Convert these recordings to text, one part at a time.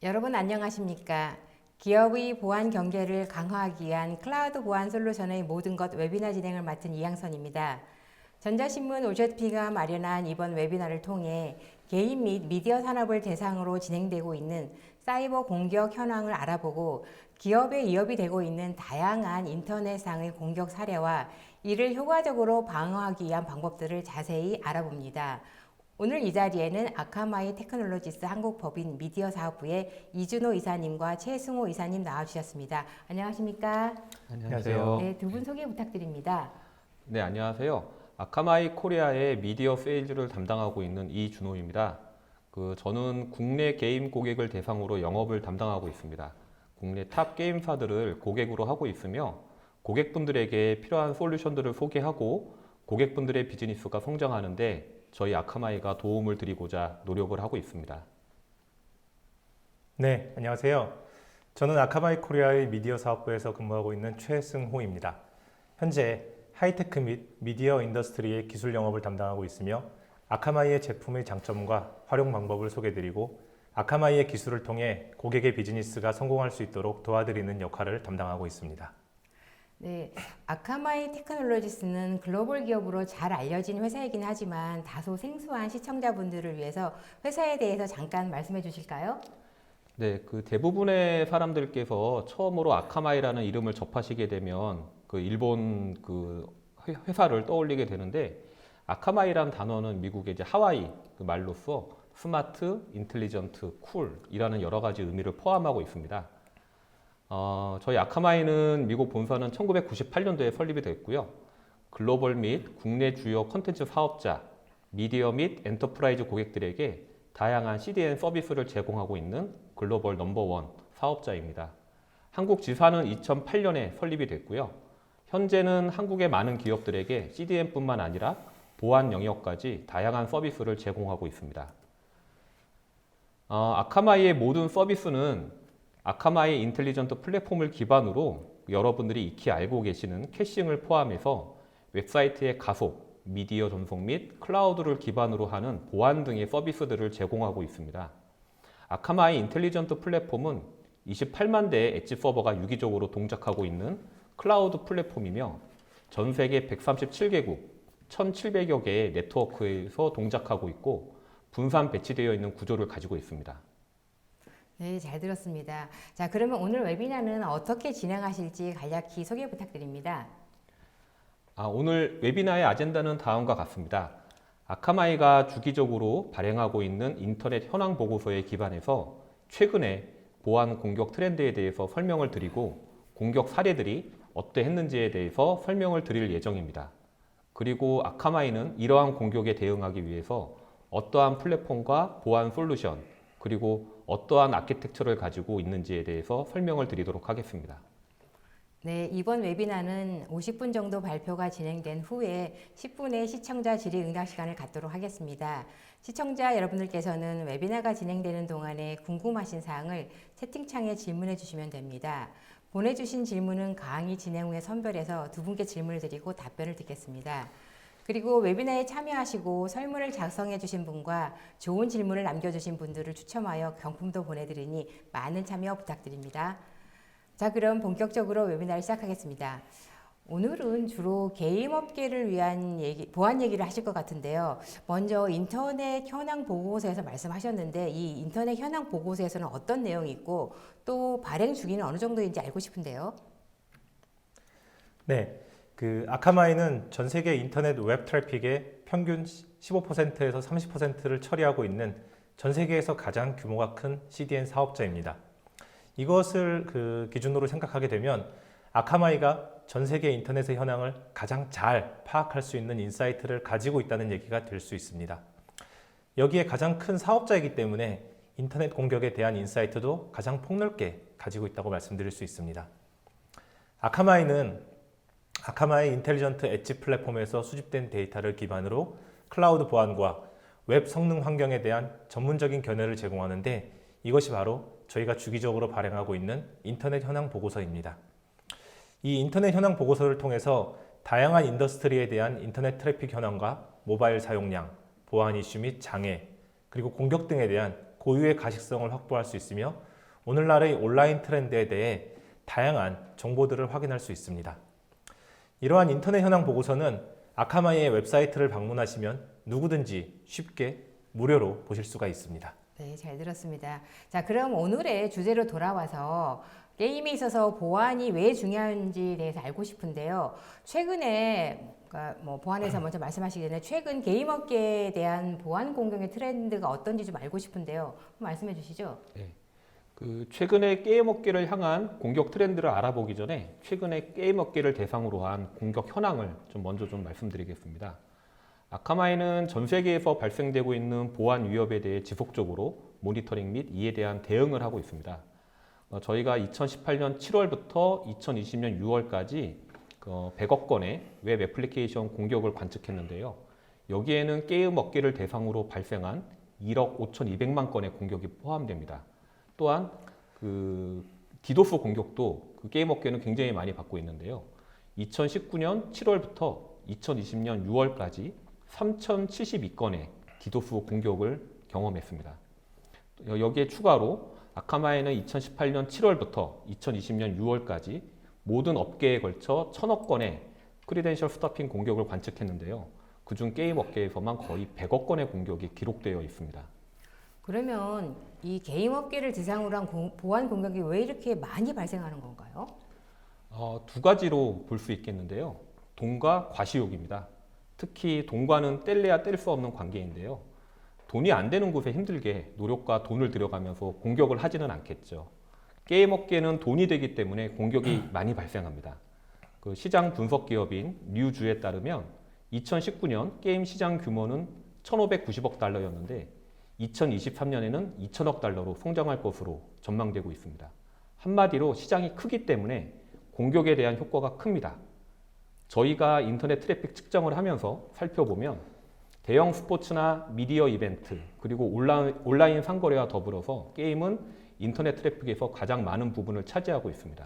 여러분 안녕하십니까? 기업의 보안 경계를 강화하기 위한 클라우드 보안 솔루션의 모든 것 웨비나 진행을 맡은 이양선입니다. 전자신문 OZP가 마련한 이번 웨비나를 통해 개인 및 미디어 산업을 대상으로 진행되고 있는 사이버 공격 현황을 알아보고 기업에 위협이 되고 있는 다양한 인터넷상의 공격 사례와 이를 효과적으로 방어하기 위한 방법들을 자세히 알아봅니다. 오늘 이 자리에는 아카마이 테크놀로지스 한국법인 미디어 사업부의 이준호 이사님과 최승호 이사님 나와주셨습니다. 안녕하십니까? 안녕하세요. 네, 두 분 소개 부탁드립니다. 네, 안녕하세요. 아카마이 코리아의 미디어 세일즈를 담당하고 있는 이준호입니다. 저는 국내 게임 고객을 대상으로 영업을 담당하고 있습니다. 국내 탑 게임사들을 고객으로 하고 있으며 고객분들에게 필요한 솔루션들을 소개하고 고객분들의 비즈니스가 성장하는데 저희 아카마이가 도움을 드리고자 노력을 하고 있습니다. 네, 안녕하세요. 저는 아카마이 코리아의 미디어 사업부에서 근무하고 있는 최승호입니다. 현재 하이테크 및 미디어 인더스트리의 기술 영업을 담당하고 있으며 아카마이의 제품의 장점과 활용 방법을 소개드리고 아카마이의 기술을 통해 고객의 비즈니스가 성공할 수 있도록 도와드리는 역할을 담당하고 있습니다. 네, 아카마이 테크놀로지스는 글로벌 기업으로 잘 알려진 회사이긴 하지만 다소 생소한 시청자분들을 위해서 회사에 대해서 잠깐 말씀해 주실까요? 네, 대부분의 사람들께서 처음으로 아카마이라는 이름을 접하시게 되면 일본 회사를 떠올리게 되는데 아카마이란 단어는 미국의 이제 하와이 말로써 스마트, 인텔리전트, 쿨이라는 여러 가지 의미를 포함하고 있습니다. 저희 아카마이는 미국 본사는 1998년도에 설립이 됐고요. 글로벌 및 국내 주요 콘텐츠 사업자, 미디어 및 엔터프라이즈 고객들에게 다양한 CDN 서비스를 제공하고 있는 글로벌 넘버원 사업자입니다. 한국 지사는 2008년에 설립이 됐고요. 현재는 한국의 많은 기업들에게 CDN뿐만 아니라 보안 영역까지 다양한 서비스를 제공하고 있습니다. 아카마이의 모든 서비스는 아카마이 인텔리전트 플랫폼을 기반으로 여러분들이 익히 알고 계시는 캐싱을 포함해서 웹사이트의 가속, 미디어 전송 및 클라우드를 기반으로 하는 보안 등의 서비스들을 제공하고 있습니다. 아카마이 인텔리전트 플랫폼은 28만 대의 엣지 서버가 유기적으로 동작하고 있는 클라우드 플랫폼이며 전 세계 137개국, 1,700여 개의 네트워크에서 동작하고 있고 분산 배치되어 있는 구조를 가지고 있습니다. 네, 잘 들었습니다. 자, 그러면 오늘 웨비나는 어떻게 진행하실지 간략히 소개 부탁드립니다. 오늘 웨비나의 아젠다는 다음과 같습니다. 아카마이가 주기적으로 발행하고 있는 인터넷 현황 보고서에 기반해서 최근에 보안 공격 트렌드에 대해서 설명을 드리고 공격 사례들이 어떠했는지에 대해서 설명을 드릴 예정입니다. 그리고 아카마이는 이러한 공격에 대응하기 위해서 어떠한 플랫폼과 보안 솔루션 그리고 어떠한 아키텍처를 가지고 있는지에 대해서 설명을 드리도록 하겠습니다. 네, 이번 웨비나는 50분 정도 발표가 진행된 후에 10분의 시청자 질의응답 시간을 갖도록 하겠습니다. 시청자 여러분들께서는 웨비나가 진행되는 동안에 궁금하신 사항을 채팅창에 질문해 주시면 됩니다. 보내주신 질문은 강의 진행 후에 선별해서 두 분께 질문을 드리고 답변을 듣겠습니다. 그리고 웨비나에 참여하시고 설문을 작성해 주신 분과 좋은 질문을 남겨주신 분들을 추첨하여 경품도 보내드리니 많은 참여 부탁드립니다. 자, 그럼 본격적으로 웨비나를 시작하겠습니다. 오늘은 주로 게임 업계를 위한 보안 얘기를 하실 것 같은데요. 먼저 인터넷 현황 보고서에서 말씀하셨는데 이 인터넷 현황 보고서에서는 어떤 내용이 있고 또 발행 주기는 어느 정도인지 알고 싶은데요. 네, 아카마이는 전 세계 인터넷 웹 트래픽의 평균 15%에서 30%를 처리하고 있는 전 세계에서 가장 규모가 큰 CDN 사업자입니다. 이것을 기준으로 생각하게 되면 아카마이가 전 세계 인터넷의 현황을 가장 잘 파악할 수 있는 인사이트를 가지고 있다는 얘기가 될 수 있습니다. 여기에 가장 큰 사업자이기 때문에 인터넷 공격에 대한 인사이트도 가장 폭넓게 가지고 있다고 말씀드릴 수 있습니다. 아카마이 인텔리전트 엣지 플랫폼에서 수집된 데이터를 기반으로 클라우드 보안과 웹 성능 환경에 대한 전문적인 견해를 제공하는데 이것이 바로 저희가 주기적으로 발행하고 있는 인터넷 현황 보고서입니다. 이 인터넷 현황 보고서를 통해서 다양한 인더스트리에 대한 인터넷 트래픽 현황과 모바일 사용량, 보안 이슈 및 장애, 그리고 공격 등에 대한 고유의 가식성을 확보할 수 있으며 오늘날의 온라인 트렌드에 대해 다양한 정보들을 확인할 수 있습니다. 이러한 인터넷 현황 보고서는 아카마이의 웹사이트를 방문하시면 누구든지 쉽게 무료로 보실 수가 있습니다. 네, 잘 들었습니다. 자, 그럼 오늘의 주제로 돌아와서 게임에 있어서 보안이 왜 중요한지에 대해서 알고 싶은데요. 최근에 그러니까 뭐 보안에서 먼저 말씀하시기 전에 최근 게임 업계에 대한 보안 공격의 트렌드가 어떤지 좀 알고 싶은데요. 말씀해 주시죠. 네. 최근에 게임 업계를 향한 공격 트렌드를 알아보기 전에 최근에 게임 업계를 대상으로 한 공격 현황을 먼저 말씀드리겠습니다. 아카마이는 전 세계에서 발생되고 있는 보안 위협에 대해 지속적으로 모니터링 및 이에 대한 대응을 하고 있습니다. 저희가 2018년 7월부터 2020년 6월까지 100억 건의 웹 애플리케이션 공격을 관측했는데요. 여기에는 게임 업계를 대상으로 발생한 1억 5,200만 건의 공격이 포함됩니다. 또한 디도스 공격도 게임 업계는 굉장히 많이 받고 있는데요. 2019년 7월부터 2020년 6월까지 3,072건의 디도스 공격을 경험했습니다. 여기에 추가로 아카마이는 2018년 7월부터 2020년 6월까지 모든 업계에 걸쳐 1,000억 건의 크리덴셜 스토핑 공격을 관측했는데요. 그중 게임 업계에서만 거의 100억 건의 공격이 기록되어 있습니다. 그러면 이 게임 업계를 대상으로 한 보안 공격이 왜 이렇게 많이 발생하는 건가요? 두 가지로 볼 수 있겠는데요. 돈과 과시욕입니다. 특히 돈과는 뗄래야 뗄 수 없는 관계인데요. 돈이 안 되는 곳에 힘들게 노력과 돈을 들여가면서 공격을 하지는 않겠죠. 게임 업계는 돈이 되기 때문에 공격이 많이 발생합니다. 시장 분석 기업인 류주에 따르면 2019년 게임 시장 규모는 1,590억 달러였는데 2023년에는 2,000억 달러로 성장할 것으로 전망되고 있습니다. 한마디로 시장이 크기 때문에 공격에 대한 효과가 큽니다. 저희가 인터넷 트래픽 측정을 하면서 살펴보면 대형 스포츠나 미디어 이벤트 그리고 온라인 상거래와 더불어서 게임은 인터넷 트래픽에서 가장 많은 부분을 차지하고 있습니다.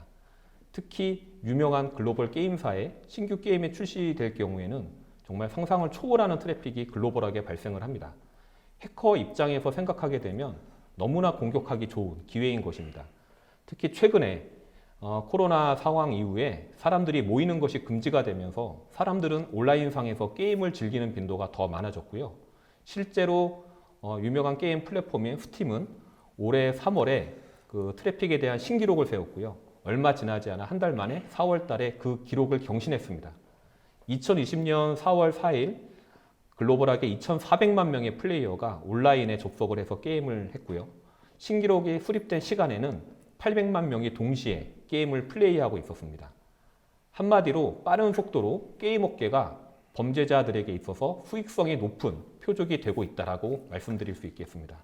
특히 유명한 글로벌 게임사의 신규 게임이 출시될 경우에는 정말 상상을 초월하는 트래픽이 글로벌하게 발생을 합니다. 해커 입장에서 생각하게 되면 너무나 공격하기 좋은 기회인 것입니다. 특히 최근에 코로나 상황 이후에 사람들이 모이는 것이 금지가 되면서 사람들은 온라인상에서 게임을 즐기는 빈도가 더 많아졌고요. 실제로 유명한 게임 플랫폼인 스팀은 올해 3월에 트래픽에 대한 신기록을 세웠고요. 얼마 지나지 않아 한 달 만에 4월 달에 그 기록을 경신했습니다. 2020년 4월 4일 글로벌하게 2,400만 명의 플레이어가 온라인에 접속을 해서 게임을 했고요. 신기록이 수립된 시간에는 800만 명이 동시에 게임을 플레이하고 있었습니다. 한마디로 빠른 속도로 게임 업계가 범죄자들에게 있어서 수익성이 높은 표적이 되고 있다고 말씀드릴 수 있겠습니다.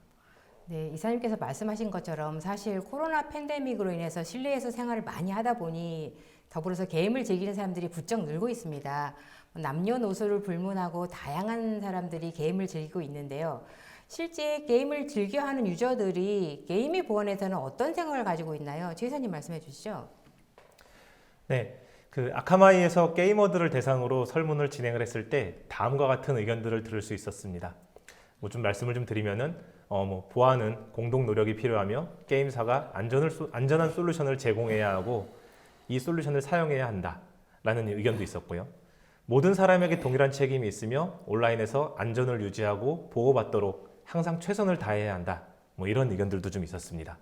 네, 이사님께서 말씀하신 것처럼 사실 코로나 팬데믹으로 인해서 실내에서 생활을 많이 하다 보니 더불어서 게임을 즐기는 사람들이 부쩍 늘고 있습니다. 남녀노소를 불문하고 다양한 사람들이 게임을 즐기고 있는데요. 실제 게임을 즐겨하는 유저들이 게임의 보안에서는 어떤 생각을 가지고 있나요? 최 이사님 말씀해 주시죠. 네, 아카마이에서 게이머들을 대상으로 설문을 진행을 했을 때 다음과 같은 의견들을 들을 수 있었습니다. 좀 말씀을 좀 드리면은 보안은 공동 노력이 필요하며 게임사가 안전한 솔루션을 제공해야 하고 이 솔루션을 사용해야 한다라는 의견도 있었고요. 모든 사람에게 동일한 책임이 있으며 온라인에서 안전을 유지하고 보호받도록 항상 최선을 다해야 한다. 이런 의견들도 좀 있었습니다.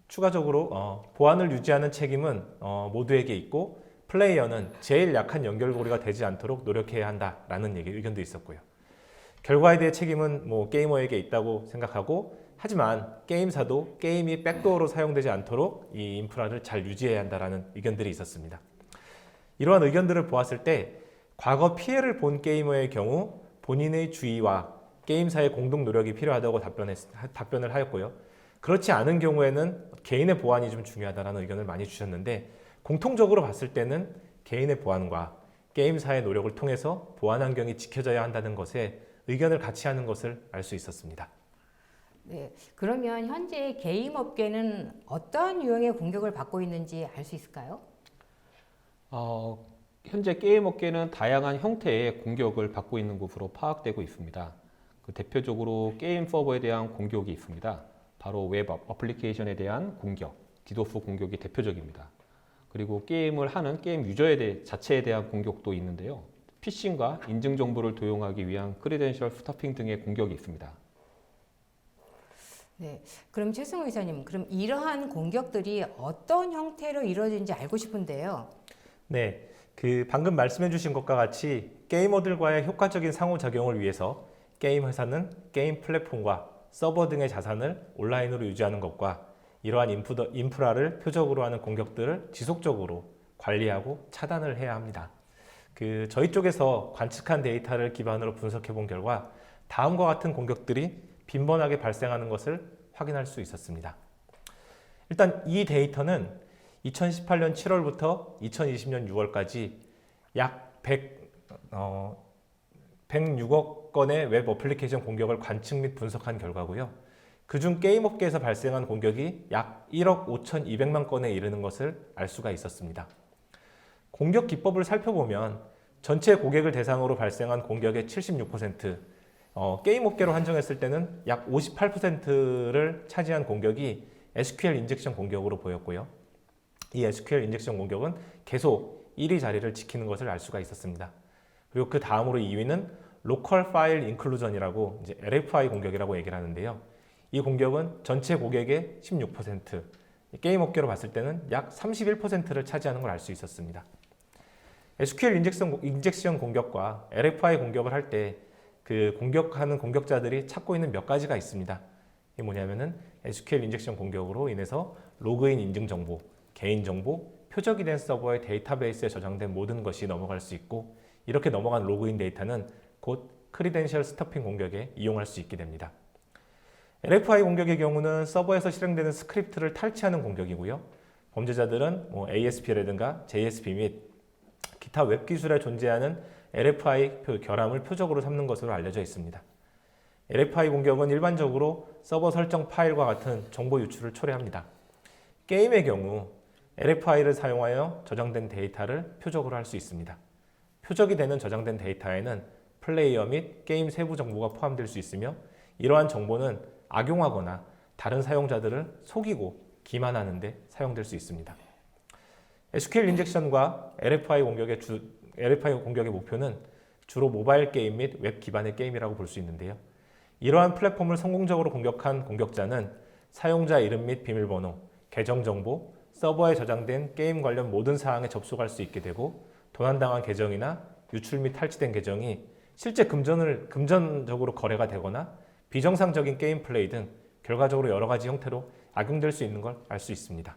추가적으로 보안을 유지하는 책임은 모두에게 있고 플레이어는 제일 약한 연결고리가 되지 않도록 노력해야 한다라는 의견도 있었고요. 결과에 대해 책임은 게이머에게 있다고 생각하고 하지만 게임사도 게임이 백도어로 사용되지 않도록 이 인프라를 잘 유지해야 한다는 의견들이 있었습니다. 이러한 의견들을 보았을 때 과거 피해를 본 게이머의 경우 본인의 주의와 게임사의 공동 노력이 필요하다고 답변을 하였고요. 그렇지 않은 경우에는 개인의 보안이 좀 중요하다는 의견을 많이 주셨는데 공통적으로 봤을 때는 개인의 보안과 게임사의 노력을 통해서 보안 환경이 지켜져야 한다는 것에 의견을 같이 하는 것을 알 수 있었습니다. 네, 그러면 현재 게임 업계는 어떤 유형의 공격을 받고 있는지 알 수 있을까요? 현재 게임 업계는 다양한 형태의 공격을 받고 있는 것으로 파악되고 있습니다. 그 대표적으로 게임 서버에 대한 공격이 있습니다. 바로 웹 어플리케이션에 대한 공격, 디도스 공격이 대표적입니다. 그리고 게임을 하는 게임 자체에 대한 공격도 있는데요. 피싱과 인증 정보를 도용하기 위한 크리덴셜 스토핑 등의 공격이 있습니다. 네, 그럼 최승우 이사님, 그럼 이러한 공격들이 어떤 형태로 이루어지는지 알고 싶은데요. 네, 그 방금 말씀해 주신 것과 같이 게이머들과의 효과적인 상호작용을 위해서 게임 회사는 게임 플랫폼과 서버 등의 자산을 온라인으로 유지하는 것과 이러한 인프라를 표적으로 하는 공격들을 지속적으로 관리하고 차단을 해야 합니다. 저희 쪽에서 관측한 데이터를 기반으로 분석해 본 결과 다음과 같은 공격들이 빈번하게 발생하는 것을 확인할 수 있었습니다. 일단 이 데이터는 2018년 7월부터 2020년 6월까지 약 106억 건의 웹 어플리케이션 공격을 관측 및 분석한 결과고요. 그중 게임업계에서 발생한 공격이 약 1억 5,200만 건에 이르는 것을 알 수가 있었습니다. 공격 기법을 살펴보면 전체 고객을 대상으로 발생한 공격의 76%, 게임업계로 한정했을 때는 약 58%를 차지한 공격이 SQL 인젝션 공격으로 보였고요. 이 SQL 인젝션 공격은 계속 1위 자리를 지키는 것을 알 수가 있었습니다. 그리고 그 다음으로 2위는 로컬 파일 인클루전이라고 이제 LFI 공격이라고 얘기를 하는데요. 이 공격은 전체 고객의 16%, 게임 업계로 봤을 때는 약 31%를 차지하는 걸 알 수 있었습니다. SQL 인젝션 공격과 LFI 공격을 할 때 그 공격하는 공격자들이 찾고 있는 몇 가지가 있습니다. 이게 뭐냐면은 SQL 인젝션 공격으로 인해서 로그인 인증 정보, 개인 정보, 표적이 된 서버의 데이터베이스에 저장된 모든 것이 넘어갈 수 있고, 이렇게 넘어간 로그인 데이터는 곧 크리덴셜 스토핑 공격에 이용할 수 있게 됩니다. LFI 공격의 경우는 서버에서 실행되는 스크립트를 탈취하는 공격이고요. 범죄자들은 ASP라든가 JSP 및 기타 웹 기술에 존재하는 LFI 결함을 표적으로 삼는 것으로 알려져 있습니다. LFI 공격은 일반적으로 서버 설정 파일과 같은 정보 유출을 초래합니다. 게임의 경우 LFI를 사용하여 저장된 데이터를 표적으로 할 수 있습니다. 표적이 되는 저장된 데이터에는 플레이어 및 게임 세부 정보가 포함될 수 있으며, 이러한 정보는 악용하거나 다른 사용자들을 속이고 기만하는 데 사용될 수 있습니다. SQL 인젝션과 LFI 공격의 목표는 주로 모바일 게임 및 웹 기반의 게임이라고 볼 수 있는데요. 이러한 플랫폼을 성공적으로 공격한 공격자는 사용자 이름 및 비밀번호, 계정 정보, 서버에 저장된 게임 관련 모든 사항에 접속할 수 있게 되고, 도난당한 계정이나 유출 및 탈취된 계정이 실제 금전적으로 거래가 되거나 비정상적인 게임 플레이 등 결과적으로 여러 가지 형태로 악용될 수 있는 걸 알 수 있습니다.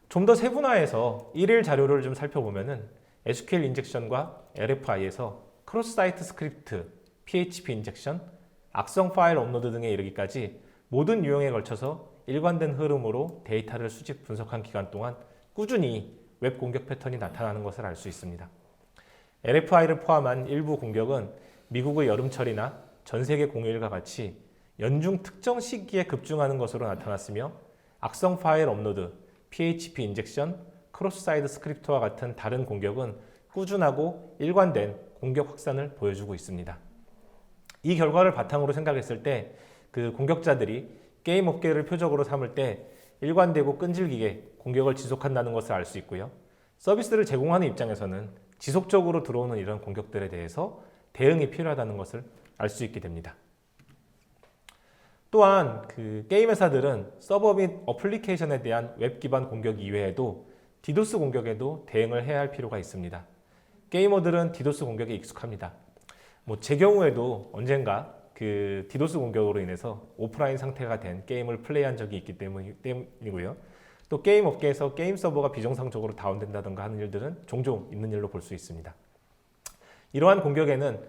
좀 더 세분화해서 일일 자료를 좀 살펴보면은 SQL 인젝션과 LFI에서 크로스 사이트 스크립트, PHP 인젝션, 악성 파일 업로드 등에 이르기까지 모든 유형에 걸쳐서 일관된 흐름으로 데이터를 수집 분석한 기간 동안 꾸준히 웹 공격 패턴이 나타나는 것을 알 수 있습니다. LFI를 포함한 일부 공격은 미국의 여름철이나 전 세계 공휴일과 같이 연중 특정 시기에 급증하는 것으로 나타났으며, 악성 파일 업로드, PHP 인젝션, 크로스 사이트 스크립트와 같은 다른 공격은 꾸준하고 일관된 공격 확산을 보여주고 있습니다. 이 결과를 바탕으로 생각했을 때 그 공격자들이 게임 업계를 표적으로 삼을 때 일관되고 끈질기게 공격을 지속한다는 것을 알 수 있고요. 서비스를 제공하는 입장에서는 지속적으로 들어오는 이런 공격들에 대해서 대응이 필요하다는 것을 알 수 있게 됩니다. 또한 게임 회사들은 서버 및 어플리케이션에 대한 웹 기반 공격 이외에도 디도스 공격에도 대응을 해야 할 필요가 있습니다. 게이머들은 디도스 공격에 익숙합니다. 제 경우에도 언젠가 디도스 공격으로 인해서 오프라인 상태가 된 게임을 플레이한 적이 있기 때문이고요. 또 게임 업계에서 게임 서버가 비정상적으로 다운된다든가 하는 일들은 종종 있는 일로 볼 수 있습니다. 이러한 공격에는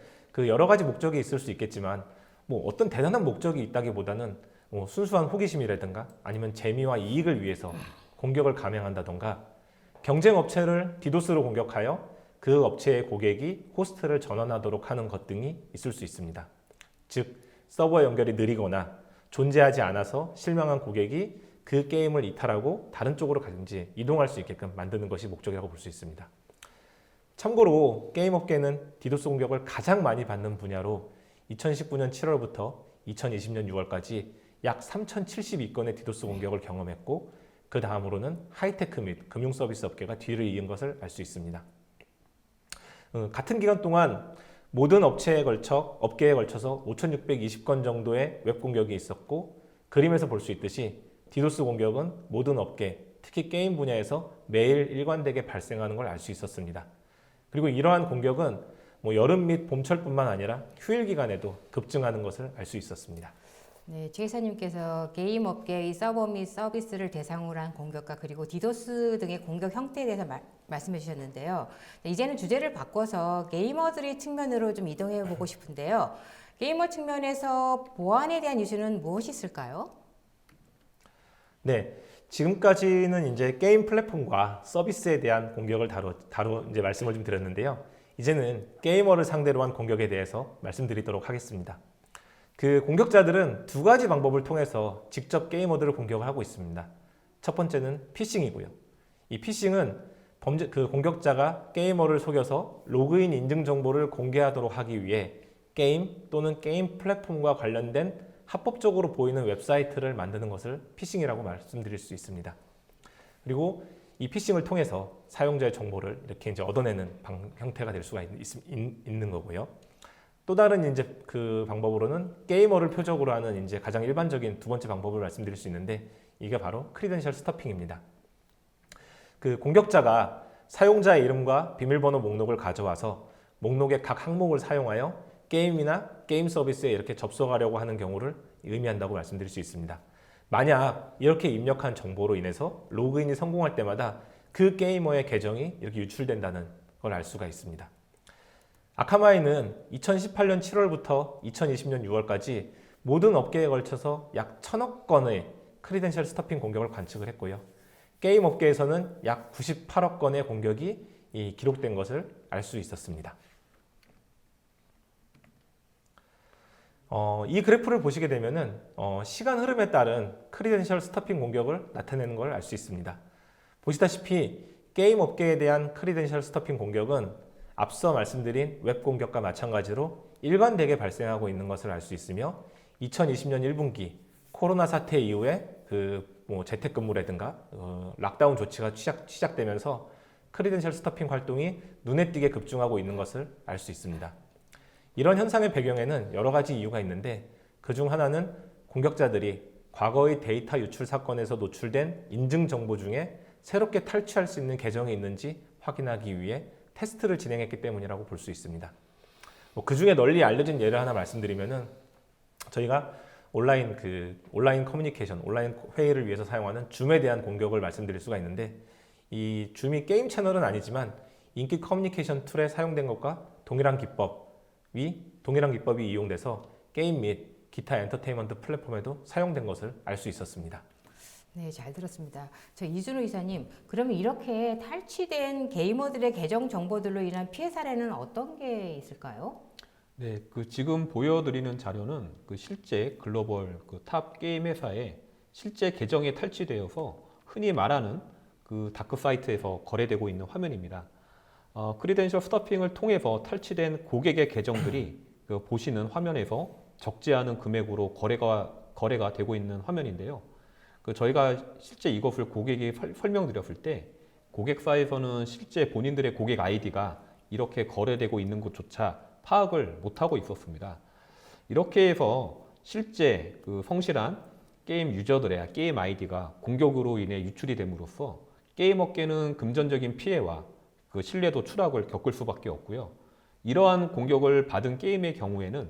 여러 가지 목적이 있을 수 있겠지만 어떤 대단한 목적이 있다기보다는 순수한 호기심이라든가 아니면 재미와 이익을 위해서 공격을 감행한다던가, 경쟁 업체를 디도스로 공격하여 그 업체의 고객이 호스트를 전환하도록 하는 것 등이 있을 수 있습니다. 즉, 서버 연결이 느리거나 존재하지 않아서 실망한 고객이 그 게임을 이탈하고 다른 쪽으로 가든지 이동할 수 있게끔 만드는 것이 목적이라고 볼 수 있습니다. 참고로 게임 업계는 디도스 공격을 가장 많이 받는 분야로 2019년 7월부터 2020년 6월까지 약 3,072건의 디도스 공격을 경험했고 그 다음으로는 하이테크 및 금융 서비스 업계가 뒤를 이은 것을 알 수 있습니다. 같은 기간 동안 모든 업계에 걸쳐서 5,620건 정도의 웹 공격이 있었고 그림에서 볼 수 있듯이 디도스 공격은 모든 업계, 특히 게임 분야에서 매일 일관되게 발생하는 걸 알 수 있었습니다. 그리고 이러한 공격은 여름 및 봄철뿐만 아니라 휴일 기간에도 급증하는 것을 알 수 있었습니다. 네, 최 이사님께서 게임 업계의 서버 및 서비스를 대상으로 한 공격과 그리고 디도스 등의 공격 형태에 대해서 말씀해 주셨는데요. 네, 이제는 주제를 바꿔서 게이머들의 측면으로 좀 이동해 보고 싶은데요. 게이머 측면에서 보안에 대한 이슈는 무엇이 있을까요? 네, 지금까지는 이제 게임 플랫폼과 서비스에 대한 공격을 이제 말씀을 좀 드렸는데요. 이제는 게이머를 상대로 한 공격에 대해서 말씀드리도록 하겠습니다. 그 공격자들은 두 가지 방법을 통해서 직접 게이머들을 공격을 하고 있습니다. 첫 번째는 피싱이고요. 이 피싱은 공격자가 게이머를 속여서 로그인 인증 정보를 공개하도록 하기 위해 게임 또는 게임 플랫폼과 관련된 합법적으로 보이는 웹사이트를 만드는 것을 피싱이라고 말씀드릴 수 있습니다. 그리고 이 피싱을 통해서 사용자의 정보를 이렇게 이제 얻어내는 형태가 될 수가 있는 거고요. 또 다른 이제 그 방법으로는 게이머를 표적으로 하는 이제 가장 일반적인 두 번째 방법을 말씀드릴 수 있는데 이게 바로 크리덴셜 스터핑입니다. 그 공격자가 사용자의 이름과 비밀번호 목록을 가져와서 목록의 각 항목을 사용하여 게임이나 게임 서비스에 이렇게 접속하려고 하는 경우를 의미한다고 말씀드릴 수 있습니다. 만약 이렇게 입력한 정보로 인해서 로그인이 성공할 때마다 그 게이머의 계정이 이렇게 유출된다는 걸 알 수가 있습니다. 아카마이는 2018년 7월부터 2020년 6월까지 모든 업계에 걸쳐서 약 1,000억 건의 크리덴셜 스터핑 공격을 관측을 했고요. 게임 업계에서는 약 98억 건의 공격이 기록된 것을 알 수 있었습니다. 이 그래프를 보시게 되면은 시간 흐름에 따른 크리덴셜 스터핑 공격을 나타내는 걸 알 수 있습니다. 보시다시피 게임 업계에 대한 크리덴셜 스터핑 공격은 앞서 말씀드린 웹 공격과 마찬가지로 일관되게 발생하고 있는 것을 알 수 있으며 2020년 1분기 코로나 사태 이후에 재택근무라든가 락다운 조치가 시작되면서 크리덴셜 스터핑 활동이 눈에 띄게 급증하고 있는 것을 알 수 있습니다. 이런 현상의 배경에는 여러 가지 이유가 있는데 그중 하나는 공격자들이 과거의 데이터 유출 사건에서 노출된 인증 정보 중에 새롭게 탈취할 수 있는 계정이 있는지 확인하기 위해 테스트를 진행했기 때문이라고 볼 수 있습니다. 그 중에 널리 알려진 예를 하나 말씀드리면은 저희가 온라인 커뮤니케이션, 온라인 회의를 위해서 사용하는 줌에 대한 공격을 말씀드릴 수가 있는데 이 줌이 게임 채널은 아니지만 인기 커뮤니케이션 툴에 사용된 것과 동일한 기법이 이용돼서 게임 및 기타 엔터테인먼트 플랫폼에도 사용된 것을 알 수 있었습니다. 네, 잘 들었습니다. 저 이준호 이사님, 그러면 이렇게 탈취된 게이머들의 계정 정보들로 인한 피해 사례는 어떤 게 있을까요? 네, 지금 보여드리는 자료는 실제 글로벌 탑 게임 회사의 실제 계정이 탈취되어서 흔히 말하는 다크 사이트에서 거래되고 있는 화면입니다. 크리덴셜 스터핑을 통해서 탈취된 고객의 계정들이 보시는 화면에서 적지 않은 금액으로 거래가 되고 있는 화면인데요. 저희가 실제 이것을 고객이 설명드렸을 때 고객사에서는 실제 본인들의 고객 아이디가 이렇게 거래되고 있는 것조차 파악을 못하고 있었습니다. 이렇게 해서 실제 성실한 게임 유저들의 게임 아이디가 공격으로 인해 유출이 됨으로써 게임 업계는 금전적인 피해와 신뢰도 추락을 겪을 수밖에 없고요. 이러한 공격을 받은 게임의 경우에는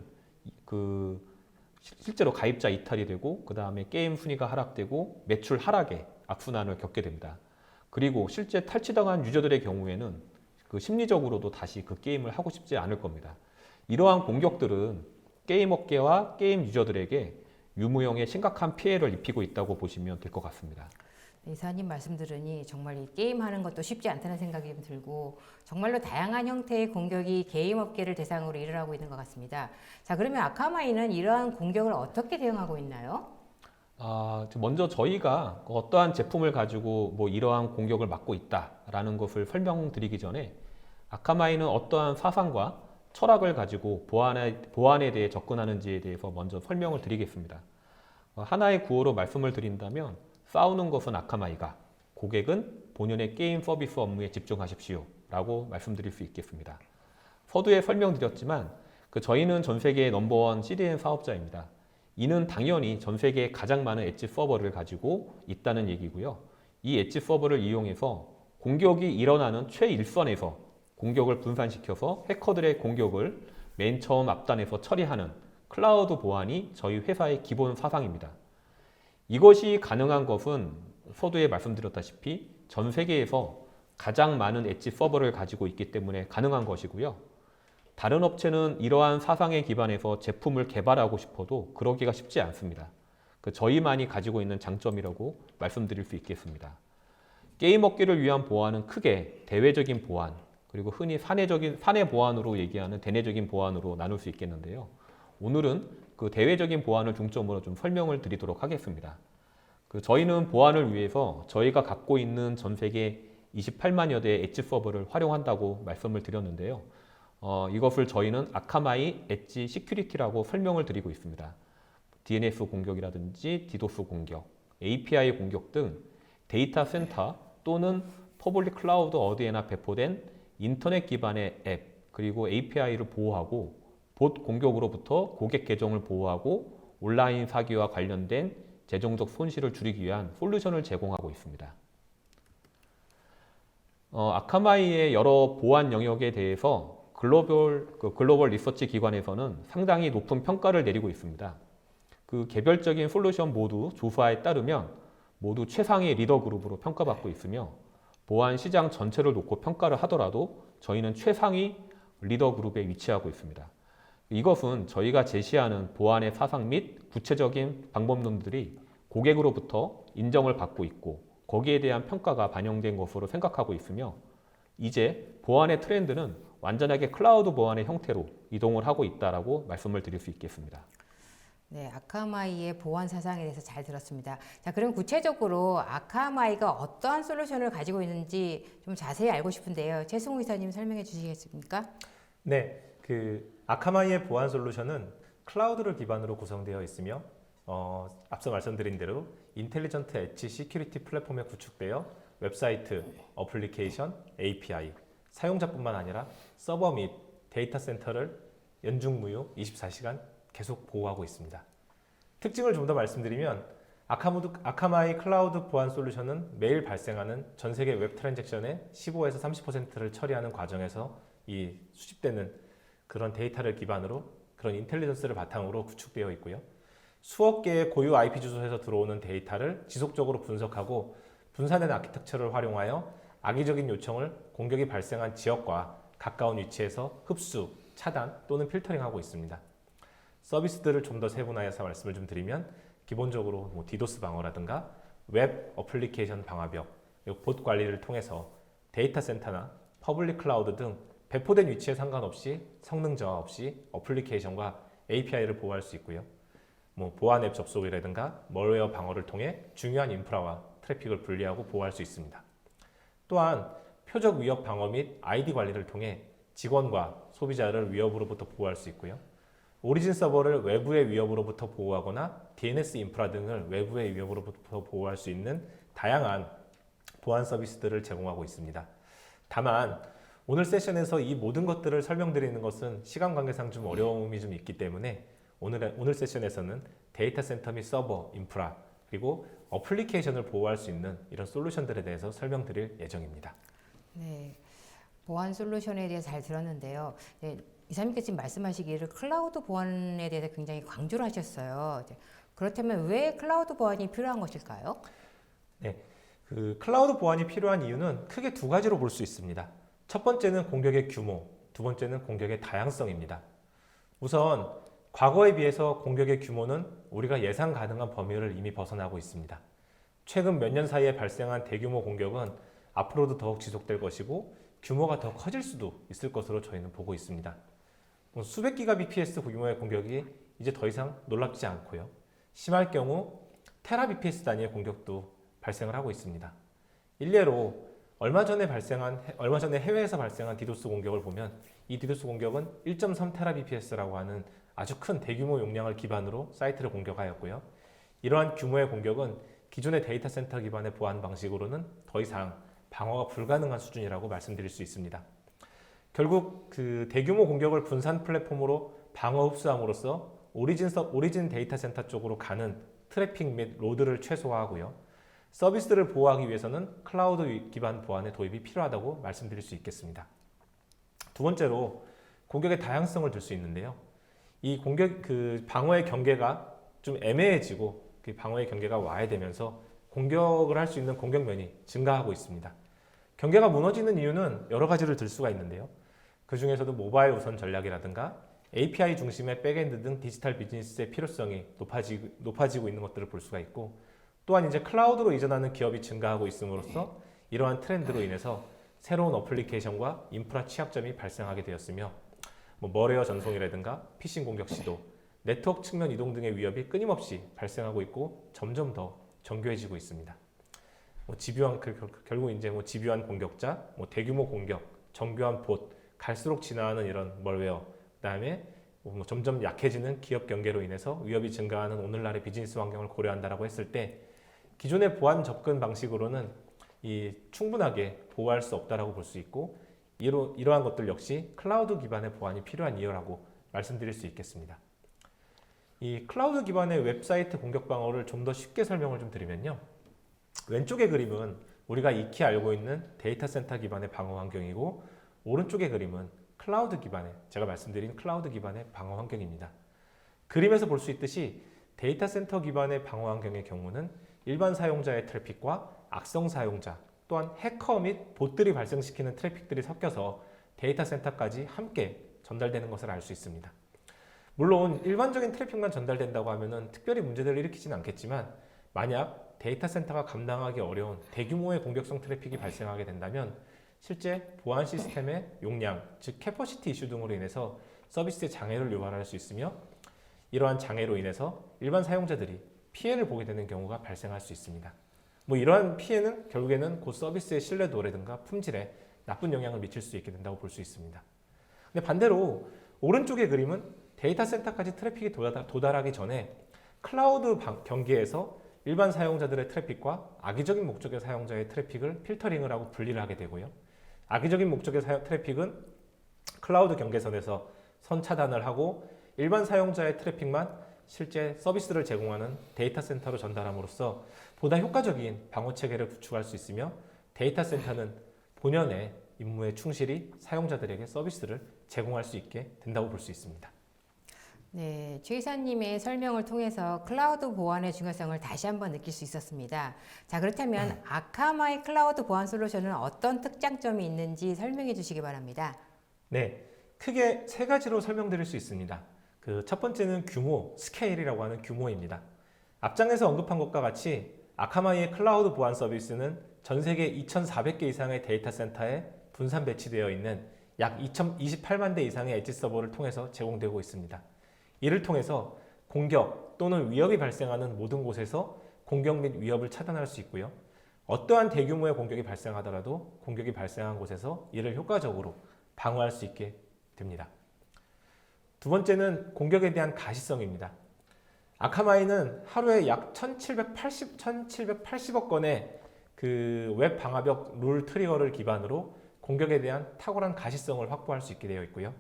실제로 가입자 이탈이 되고 그 다음에 게임 순위가 하락되고 매출 하락의 악순환을 겪게 됩니다. 그리고 실제 탈취당한 유저들의 경우에는 심리적으로도 다시 게임을 하고 싶지 않을 겁니다. 이러한 공격들은 게임 업계와 게임 유저들에게 유무형의 심각한 피해를 입히고 있다고 보시면 될 것 같습니다. 이사님 말씀 들으니 정말 이 게임하는 것도 쉽지 않다는 생각이 좀 들고 정말로 다양한 형태의 공격이 게임 업계를 대상으로 일어나고 있는 것 같습니다. 자, 그러면 아카마이는 이러한 공격을 어떻게 대응하고 있나요? 먼저 저희가 어떠한 제품을 가지고 이러한 공격을 막고 있다라는 것을 설명드리기 전에 아카마이는 어떠한 사상과 철학을 가지고 보안에 대해 접근하는지에 대해서 먼저 설명을 드리겠습니다. 하나의 구호로 말씀을 드린다면 싸우는 것은 아카마이가, 고객은 본연의 게임 서비스 업무에 집중하십시오 라고 말씀드릴 수 있겠습니다. 서두에 설명드렸지만 저희는 전 세계의 넘버원 CDN 사업자입니다. 이는 당연히 전 세계에 가장 많은 엣지 서버를 가지고 있다는 얘기고요. 이 엣지 서버를 이용해서 공격이 일어나는 최일선에서 공격을 분산시켜서 해커들의 공격을 맨 처음 앞단에서 처리하는 클라우드 보안이 저희 회사의 기본 사상입니다. 이것이 가능한 것은 서두에 말씀드렸다시피 전 세계에서 가장 많은 엣지 서버를 가지고 있기 때문에 가능한 것이고요. 다른 업체는 이러한 사상에 기반해서 제품을 개발하고 싶어도 그러기가 쉽지 않습니다. 저희만이 가지고 있는 장점이라고 말씀드릴 수 있겠습니다. 게임 업계를 위한 보안은 크게 대외적인 보안, 그리고 흔히 사내 보안으로 얘기하는 대내적인 보안으로 나눌 수 있겠는데요. 오늘은 대외적인 보안을 중점으로 좀 설명을 드리도록 하겠습니다. 저희는 보안을 위해서 저희가 갖고 있는 전 세계 28만여 대의 엣지 서버를 활용한다고 말씀을 드렸는데요. 이것을 저희는 아카마이 엣지 시큐리티라고 설명을 드리고 있습니다. DNS 공격이라든지 디도스 공격, API 공격 등 데이터 센터 또는 퍼블릭 클라우드 어디에나 배포된 인터넷 기반의 앱, 그리고 API를 보호하고 봇 공격으로부터 고객 계정을 보호하고 온라인 사기와 관련된 재정적 손실을 줄이기 위한 솔루션을 제공하고 있습니다. 아카마이의 여러 보안 영역에 대해서 글로벌 리서치 기관에서는 상당히 높은 평가를 내리고 있습니다. 개별적인 솔루션 모두 조사에 따르면 모두 최상의 리더 그룹으로 평가받고 있으며 보안 시장 전체를 놓고 평가를 하더라도 저희는 최상위 리더 그룹에 위치하고 있습니다. 이것은 저희가 제시하는 보안의 사상 및 구체적인 방법론들이 고객으로부터 인정을 받고 있고 거기에 대한 평가가 반영된 것으로 생각하고 있으며 이제 보안의 트렌드는 완전하게 클라우드 보안의 형태로 이동을 하고 있다라고 말씀을 드릴 수 있겠습니다. 네, 아카마이의 보안 사상에 대해서 잘 들었습니다. 자, 그럼 구체적으로 아카마이가 어떠한 솔루션을 가지고 있는지 좀 자세히 알고 싶은데요. 최승우 이사님 설명해 주시겠습니까? 네, 아카마이의 보안 솔루션은 클라우드를 기반으로 구성되어 있으며 앞서 말씀드린 대로 인텔리전트 엣지 시큐리티 플랫폼에 구축되어 웹사이트, 어플리케이션, API, 사용자뿐만 아니라 서버 및 데이터 센터를 연중무휴 24시간 계속 보호하고 있습니다. 특징을 좀 더 말씀드리면 아카마이 클라우드 보안 솔루션은 매일 발생하는 전 세계 웹 트랜잭션의 15에서 30%를 처리하는 과정에서 이 수집되는 그런 데이터를 기반으로 그런 인텔리전스를 바탕으로 구축되어 있고요. 수억 개의 고유 IP 주소에서 들어오는 데이터를 지속적으로 분석하고 분산된 아키텍처를 활용하여 악의적인 요청을 공격이 발생한 지역과 가까운 위치에서 흡수, 차단 또는 필터링하고 있습니다. 서비스들을 좀 더 세분화해서 말씀을 좀 드리면 기본적으로 디도스 방어라든가 웹 어플리케이션 방화벽, 그리고 봇 관리를 통해서 데이터 센터나 퍼블릭 클라우드 등 배포된 위치에 상관없이 성능 저하 없이 어플리케이션과 API를 보호할 수 있고요. 보안 앱 접속이라든가 멀웨어 방어를 통해 중요한 인프라와 트래픽을 분리하고 보호할 수 있습니다. 또한 표적 위협 방어 및 ID 관리를 통해 직원과 소비자를 위협으로부터 보호할 수 있고요. 오리진 서버를 외부의 위협으로부터 보호하거나 DNS 인프라 등을 외부의 위협으로부터 보호할 수 있는 다양한 보안 서비스들을 제공하고 있습니다. 다만 오늘 세션에서 이 모든 것들을 설명드리는 것은 시간 관계상 좀 어려움이 좀 있기 때문에 오늘 세션에서는 데이터 센터 및 서버, 인프라, 그리고 어플리케이션을 보호할 수 있는 이런 솔루션들에 대해서 설명드릴 예정입니다. 네, 보안 솔루션에 대해서 잘 들었는데요. 네, 이사님께서 지금 말씀하시기를 클라우드 보안에 대해서 굉장히 강조를 하셨어요. 그렇다면 왜 클라우드 보안이 필요한 것일까요? 네, 클라우드 보안이 필요한 이유는 크게 두 가지로 볼 수 있습니다. 첫 번째는 공격의 규모, 두 번째는 공격의 다양성입니다. 우선 과거에 비해서 공격의 규모는 우리가 예상 가능한 범위를 이미 벗어나고 있습니다. 최근 몇 년 사이에 발생한 대규모 공격은 앞으로도 더욱 지속될 것이고 규모가 더 커질 수도 있을 것으로 저희는 보고 있습니다. 수백 기가 bps 규모의 공격이 이제 더 이상 놀랍지 않고요. 심할 경우 테라 bps 단위의 공격도 발생을 하고 있습니다. 일례로 얼마 전에 해외에서 발생한 디도스 공격을 보면 이 디도스 공격은 1.3TBPS라고 하는 아주 큰 대규모 용량을 기반으로 사이트를 공격하였고요. 이러한 규모의 공격은 기존의 데이터 센터 기반의 보안 방식으로는 더 이상 방어가 불가능한 수준이라고 말씀드릴 수 있습니다. 결국 그 대규모 공격을 분산 플랫폼으로 방어 흡수함으로써 오리진 데이터 센터 쪽으로 가는 트래픽 및 로드를 최소화하고요. 서비스를 보호하기 위해서는 클라우드 기반 보안의 도입이 필요하다고 말씀드릴 수 있겠습니다. 두 번째로 공격의 다양성을 들 수 있는데요. 이 방어의 경계가 좀 애매해지고 그 방어의 경계가 와해되면서 공격을 할 수 있는 공격면이 증가하고 있습니다. 경계가 무너지는 이유는 여러 가지를 들 수가 있는데요. 그 중에서도 모바일 우선 전략이라든가 API 중심의 백엔드 등 디지털 비즈니스의 필요성이 높아지고 있는 것들을 볼 수가 있고, 또한 이제 클라우드로 이전하는 기업이 증가하고 있음으로써 이러한 트렌드로 인해서 새로운 어플리케이션과 인프라 취약점이 발생하게 되었으며, 머레어 전송이라든가 피싱 공격 시도, 네트워크 측면 이동 등의 위협이 끊임없이 발생하고 있고 점점 더 정교해지고 있습니다. 결국 이제 집요한 공격자, 대규모 공격, 정교한 봇, 갈수록 진화하는 이런 멀웨어, 그다음에 점점 약해지는 기업 경계로 인해서 위협이 증가하는 오늘날의 비즈니스 환경을 고려한다라고 했을 때 기존의 보안 접근 방식으로는 충분하게 보호할 수 없다라고 볼 수 있고, 이러한 것들 역시 클라우드 기반의 보안이 필요한 이유라고 말씀드릴 수 있겠습니다. 이 클라우드 기반의 웹사이트 공격 방어를 좀 더 쉽게 설명을 좀 드리면요. 왼쪽의 그림은 우리가 익히 알고 있는 데이터 센터 기반의 방어 환경이고, 오른쪽의 그림은 제가 말씀드린 클라우드 기반의 방어 환경입니다. 그림에서 볼 수 있듯이 데이터 센터 기반의 방어 환경의 경우는 일반 사용자의 트래픽과 악성 사용자, 또한 해커 및 봇들이 발생시키는 트래픽들이 섞여서 데이터 센터까지 함께 전달되는 것을 알 수 있습니다. 물론 일반적인 트래픽만 전달된다고 하면 특별히 문제들을 일으키지는 않겠지만, 만약 데이터 센터가 감당하기 어려운 대규모의 공격성 트래픽이 발생하게 된다면 실제 보안 시스템의 용량, 즉 캐퍼시티 이슈 등으로 인해서 서비스의 장애를 유발할 수 있으며, 이러한 장애로 인해서 일반 사용자들이 피해를 보게 되는 경우가 발생할 수 있습니다. 이러한 피해는 결국에는 그 서비스의 신뢰도라든가 품질에 나쁜 영향을 미칠 수 있게 된다고 볼 수 있습니다. 근데 반대로 오른쪽의 그림은 데이터 센터까지 트래픽이 도달하기 전에 클라우드 경계에서 일반 사용자들의 트래픽과 악의적인 목적의 사용자의 트래픽을 필터링을 하고 분리를 하게 되고요. 악의적인 목적의 트래픽은 클라우드 경계선에서 선 차단을 하고 일반 사용자의 트래픽만 실제 서비스를 제공하는 데이터 센터로 전달함으로써 보다 효과적인 방어 체계를 구축할 수 있으며, 데이터 센터는 본연의 임무에 충실히 사용자들에게 서비스를 제공할 수 있게 된다고 볼 수 있습니다. 네, 최 이사님의 설명을 통해서 클라우드 보안의 중요성을 다시 한번 느낄 수 있었습니다. 자, 그렇다면 아카마이 클라우드 보안 솔루션은 어떤 특장점이 있는지 설명해 주시기 바랍니다. 네, 크게 세 가지로 설명드릴 수 있습니다. 첫 번째는 규모, 스케일이라고 하는 규모입니다. 앞장에서 언급한 것과 같이 아카마이의 클라우드 보안 서비스는 전 세계 2,400개 이상의 데이터 센터에 분산 배치되어 있는 약 2,028만 대 이상의 엣지 서버를 통해서 제공되고 있습니다. 이를 통해서 공격 또는 위협이 발생하는 모든 곳에서 공격 및 위협을 차단할 수 있고요. 어떠한 대규모의 공격이 발생하더라도 공격이 발생한 곳에서 이를 효과적으로 방어할 수 있게 됩니다. 두 번째는 공격에 대한 가시성입니다. 아카마이는 하루에 약 1780억 건의 웹 방화벽 룰 트리거를 기반으로 공격에 대한 탁월한 가시성을 확보할 수 있게 되어 있고요.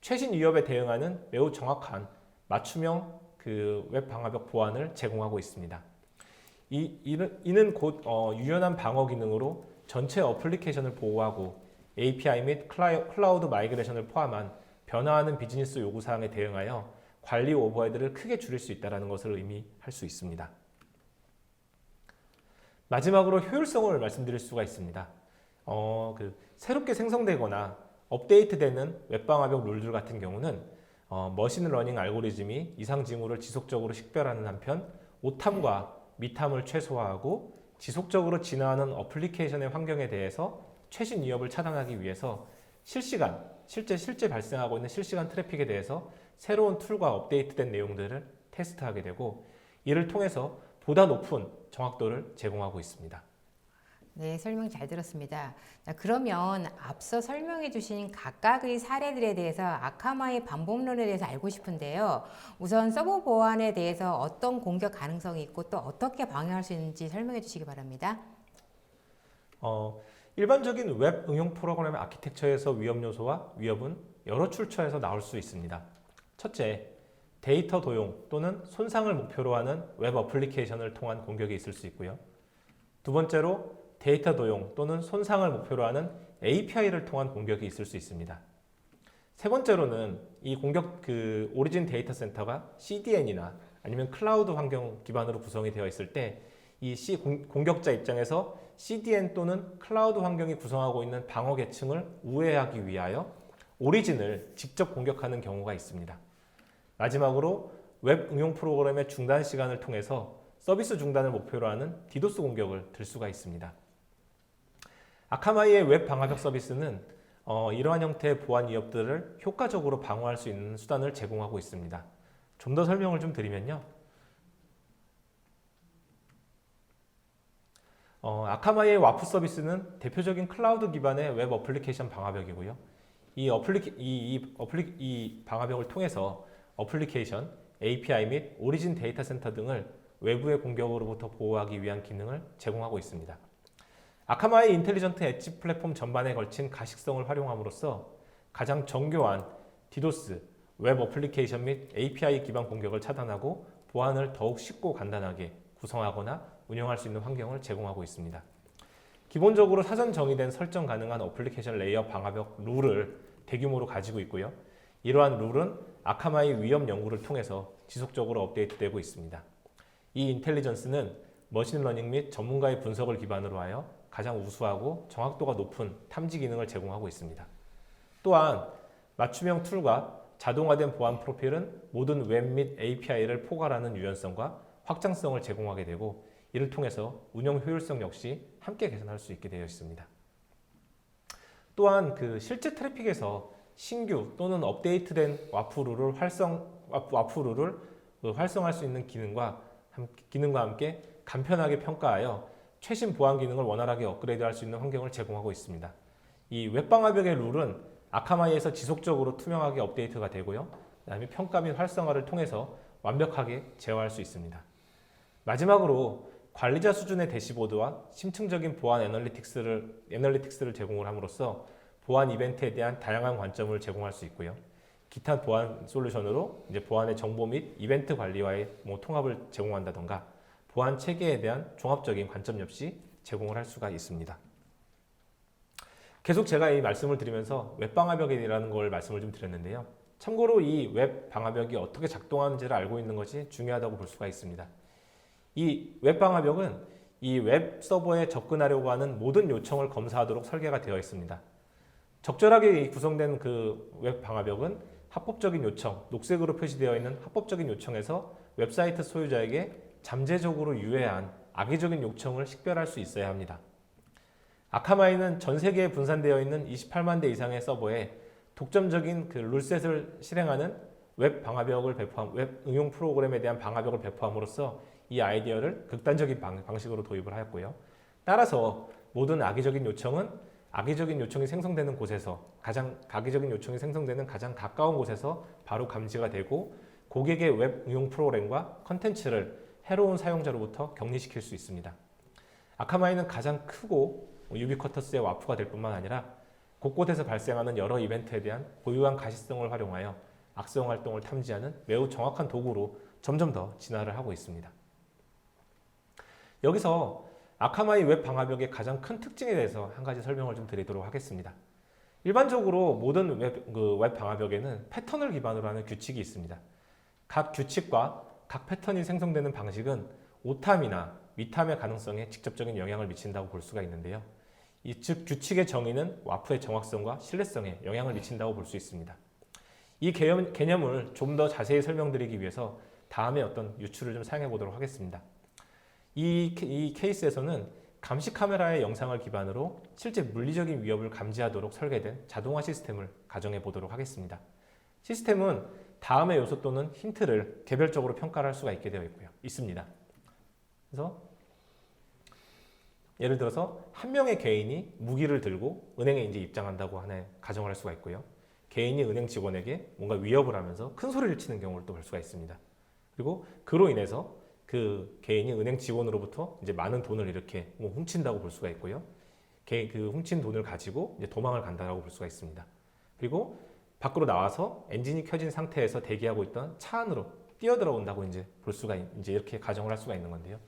최신 위협에 대응하는 매우 정확한 맞춤형 웹 방화벽 보안을 제공하고 있습니다. 이는 곧 유연한 방어 기능으로 전체 어플리케이션을 보호하고 API 및 클라우드 마이그레이션을 포함한 변화하는 비즈니스 요구사항에 대응하여 관리 오버헤드를 크게 줄일 수 있다는 것을 의미할 수 있습니다. 마지막으로 효율성을 말씀드릴 수가 있습니다. 새롭게 생성되거나 업데이트되는 웹방화벽 룰들 같은 경우는 머신러닝 알고리즘이 이상 징후를 지속적으로 식별하는 한편 오탐과 미탐을 최소화하고 지속적으로 진화하는 어플리케이션의 환경에 대해서 최신 위협을 차단하기 위해서 실제 발생하고 있는 실시간 트래픽에 대해서 새로운 툴과 업데이트된 내용들을 테스트하게 되고, 이를 통해서 보다 높은 정확도를 제공하고 있습니다. 네, 설명 잘 들었습니다. 자, 그러면 앞서 설명해 주신 각각의 사례들에 대해서 아카마의 반복론에 대해서 알고 싶은데요. 우선 서버 보안에 대해서 어떤 공격 가능성이 있고 또 어떻게 방어할 수 있는지 설명해 주시기 바랍니다. 일반적인 웹 응용 프로그램 아키텍처에서 위험 요소와 위협은 여러 출처에서 나올 수 있습니다. 첫째, 데이터 도용 또는 손상을 목표로 하는 웹 어플리케이션을 통한 공격이 있을 수 있고요. 두 번째로 데이터 도용 또는 손상을 목표로 하는 API를 통한 공격이 있을 수 있습니다. 세 번째로는 이 공격 오리진 데이터 센터가 CDN이나 아니면 클라우드 환경 기반으로 구성이 되어 있을 때 이 공격자 입장에서 CDN 또는 클라우드 환경이 구성하고 있는 방어 계층을 우회하기 위하여 오리진을 직접 공격하는 경우가 있습니다. 마지막으로 웹 응용 프로그램의 중단 시간을 통해서 서비스 중단을 목표로 하는 디도스 공격을 들 수가 있습니다. 아카마이의 웹 방화벽 서비스는 이러한 형태의 보안 위협들을 효과적으로 방어할 수 있는 수단을 제공하고 있습니다. 좀 더 설명을 좀 드리면요. 아카마이의 와프 서비스는 대표적인 클라우드 기반의 웹 어플리케이션 방화벽이고요. 이 방화벽을 통해서 어플리케이션, API 및 오리진 데이터 센터 등을 외부의 공격으로부터 보호하기 위한 기능을 제공하고 있습니다. 아카마이 인텔리전트 엣지 플랫폼 전반에 걸친 가식성을 활용함으로써 가장 정교한 디도스, 웹 어플리케이션 및 API 기반 공격을 차단하고 보안을 더욱 쉽고 간단하게 구성하거나 운영할 수 있는 환경을 제공하고 있습니다. 기본적으로 사전 정의된 설정 가능한 어플리케이션 레이어 방화벽 룰을 대규모로 가지고 있고요. 이러한 룰은 아카마이 위험 연구를 통해서 지속적으로 업데이트되고 있습니다. 이 인텔리전스는 머신러닝 및 전문가의 분석을 기반으로 하여 가장 우수하고 정확도가 높은 탐지 기능을 제공하고 있습니다. 또한 맞춤형 툴과 자동화된 보안 프로필은 모든 웹 및 API를 포괄하는 유연성과 확장성을 제공하게 되고 이를 통해서 운영 효율성 역시 함께 개선할 수 있게 되어 있습니다. 또한 실제 트래픽에서 신규 또는 업데이트된 와프 룰을 활성화할 수 있는 기능과 함께 간편하게 평가하여 최신 보안 기능을 원활하게 업그레이드할 수 있는 환경을 제공하고 있습니다. 이 웹방화벽의 룰은 아카마이에서 지속적으로 투명하게 업데이트가 되고요. 그다음에 평가 및 활성화를 통해서 완벽하게 제어할 수 있습니다. 마지막으로 관리자 수준의 대시보드와 심층적인 보안 애널리틱스를 제공을 함으로써 보안 이벤트에 대한 다양한 관점을 제공할 수 있고요. 기타 보안 솔루션으로 이제 보안의 정보 및 이벤트 관리와의 통합을 제공한다던가 보안 체계에 대한 종합적인 관점 역시 제공을 할 수가 있습니다. 계속 제가 이 말씀을 드리면서 웹방화벽이라는 걸 말씀을 좀 드렸는데요. 참고로 이 웹방화벽이 어떻게 작동하는지를 알고 있는 것이 중요하다고 볼 수가 있습니다. 이 웹방화벽은 이 웹 서버에 접근하려고 하는 모든 요청을 검사하도록 설계가 되어 있습니다. 적절하게 구성된 웹방화벽은 합법적인 요청, 녹색으로 표시되어 있는 합법적인 요청에서 웹사이트 소유자에게 잠재적으로 유해한 악의적인 요청을 식별할 수 있어야 합니다. 아카마이는 전 세계에 분산되어 있는 28만 대 이상의 서버에 독점적인 룰셋을 실행하는 웹 응용 프로그램에 대한 방화벽을 배포함으로써 이 아이디어를 극단적인 방식으로 도입을 하였고요. 따라서 모든 악의적인 요청은 악의적인 요청이 생성되는 가장 가까운 곳에서 바로 감지가 되고 고객의 웹 응용 프로그램과 컨텐츠를 해로운 사용자로부터 격리시킬 수 있습니다. 아카마이는 가장 크고 유비쿼터스의 와프가 될 뿐만 아니라 곳곳에서 발생하는 여러 이벤트에 대한 고유한 가시성을 활용하여 악성 활동을 탐지하는 매우 정확한 도구로 점점 더 진화를 하고 있습니다. 여기서 아카마이 웹 방화벽의 가장 큰 특징에 대해서 한 가지 설명을 좀 드리도록 하겠습니다. 일반적으로 모든 웹 방화벽에는 패턴을 기반으로 하는 규칙이 있습니다. 각 규칙과 각 패턴이 생성되는 방식은 오탐이나 위탐의 가능성에 직접적인 영향을 미친다고 볼 수가 있는데요. 즉 규칙의 정의는 와프의 정확성과 신뢰성에 영향을 미친다고 볼 수 있습니다. 이 개념을 좀 더 자세히 설명드리기 위해서 다음에 어떤 유추를 좀 사용해 보도록 하겠습니다. 이 케이스에서는 감시 카메라의 영상을 기반으로 실제 물리적인 위협을 감지하도록 설계된 자동화 시스템을 가정해 보도록 하겠습니다. 시스템은 다음의 요소 또는 힌트를 개별적으로 평가를 할 수가 있게 되어 있습니다. 그래서 예를 들어서 한 명의 개인이 무기를 들고 은행에 이제 입장한다고 하나의 가정을 할 수가 있고요. 개인이 은행 직원에게 뭔가 위협을 하면서 큰 소리를 치는 경우를 또 볼 수가 있습니다. 그리고 그로 인해서 그 개인이 은행 직원으로부터 이제 많은 돈을 이렇게 뭐 훔친다고 볼 수가 있고요. 그 훔친 돈을 가지고 이제 도망을 간다고 볼 수가 있습니다. 그리고 밖으로 나와서 엔진이 켜진 상태에서 대기하고 있던 차 안으로 뛰어들어온다고 이제 볼 수가 이제 이렇게 가정을 할 수가 있는 건데요.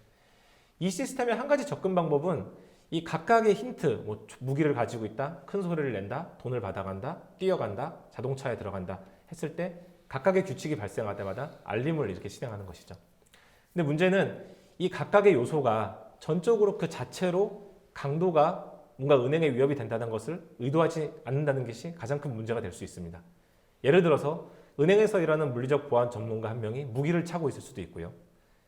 이 시스템의 한 가지 접근 방법은 이 각각의 힌트, 뭐 무기를 가지고 있다, 큰 소리를 낸다, 돈을 받아간다, 뛰어간다, 자동차에 들어간다 했을 때 각각의 규칙이 발생할 때마다 알림을 이렇게 실행하는 것이죠. 근데 문제는 이 각각의 요소가 전적으로 그 자체로 강도가 뭔가 은행에 위협이 된다는 것을 의도하지 않는다는 것이 가장 큰 문제가 될 수 있습니다. 예를 들어서 은행에서 일하는 물리적 보안 전문가 한 명이 무기를 차고 있을 수도 있고요.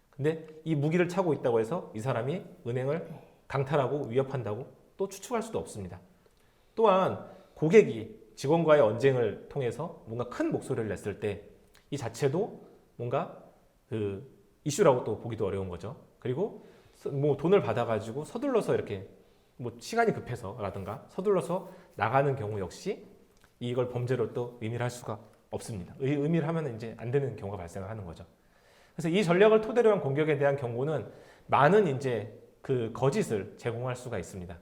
근데 이 무기를 차고 있다고 해서 이 사람이 은행을 강탈하고 위협한다고 또 추측할 수도 없습니다. 또한 고객이 직원과의 언쟁을 통해서 뭔가 큰 목소리를 냈을 때 이 자체도 뭔가 그 이슈라고 또 보기도 어려운 거죠. 그리고 뭐 돈을 받아가지고 서둘러서 이렇게 뭐 시간이 급해서라든가 서둘러서 나가는 경우 역시 이걸 범죄로 또 의미를 할 수가 없습니다. 의미를 하면 이제 안 되는 경우가 발생을 하는 거죠. 그래서 이 전략을 토대로 한 공격에 대한 경고는 많은 이제 그 거짓을 제공할 수가 있습니다.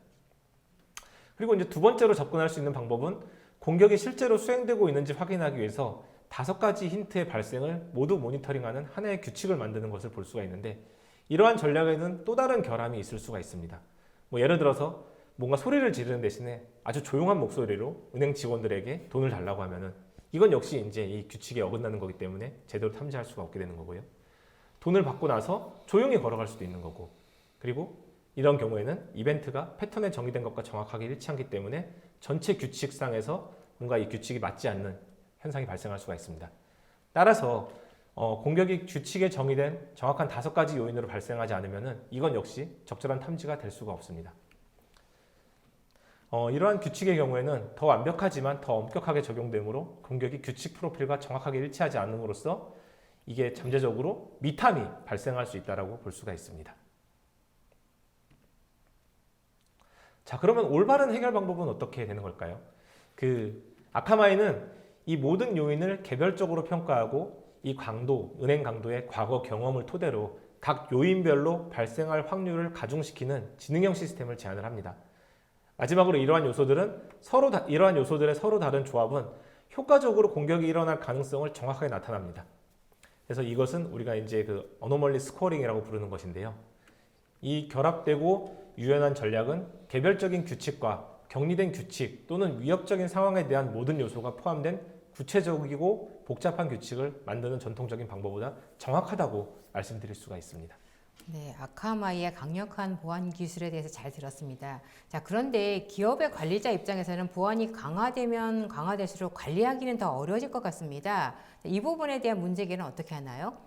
그리고 이제 두 번째로 접근할 수 있는 방법은 공격이 실제로 수행되고 있는지 확인하기 위해서 5가지 힌트의 발생을 모두 모니터링하는 하나의 규칙을 만드는 것을 볼 수가 있는데 이러한 전략에는 또 다른 결함이 있을 수가 있습니다. 뭐 예를 들어서 뭔가 소리를 지르는 대신에 아주 조용한 목소리로 은행 직원들에게 돈을 달라고 하면은 이건 역시 이제 이 규칙에 어긋나는 거기 때문에 제대로 탐지할 수가 없게 되는 거고요. 돈을 받고 나서 조용히 걸어갈 수도 있는 거고 그리고 이런 경우에는 이벤트가 패턴에 정의된 것과 정확하게 일치하기 때문에 전체 규칙상에서 뭔가 이 규칙이 맞지 않는 현상이 발생할 수가 있습니다. 따라서 공격이 규칙에 정의된 정확한 5가지 요인으로 발생하지 않으면 이건 역시 적절한 탐지가 될 수가 없습니다. 이러한 규칙의 경우에는 더 완벽하지만 더 엄격하게 적용되므로 공격이 규칙 프로필과 정확하게 일치하지 않음으로써 이게 잠재적으로 미탐이 발생할 수 있다고 볼 수가 있습니다. 자, 그러면 올바른 해결 방법은 어떻게 되는 걸까요? 아카마이는 이 모든 요인을 개별적으로 평가하고 이 강도, 은행 강도의 과거 경험을 토대로 각 요인별로 발생할 확률을 가중시키는 지능형 시스템을 제안을 합니다. 마지막으로 이러한 요소들의 서로 다른 조합은 효과적으로 공격이 일어날 가능성을 정확하게 나타납니다. 그래서 이것은 우리가 이제 그 어노멀리 스코어링이라고 부르는 것인데요. 이 결합되고 유연한 전략은 개별적인 규칙과 격리된 규칙 또는 위협적인 상황에 대한 모든 요소가 포함된 구체적이고 복잡한 규칙을 만드는 전통적인 방법보다 정확하다고 말씀드릴 수가 있습니다. 네, 아카마이의 강력한 보안 기술에 대해서 잘 들었습니다. 자, 그런데 기업의 관리자 입장에서는 보안이 강화되면 강화될수록 관리하기는 더 어려워질 것 같습니다. 이 부분에 대한 문제제기는 어떻게 하나요?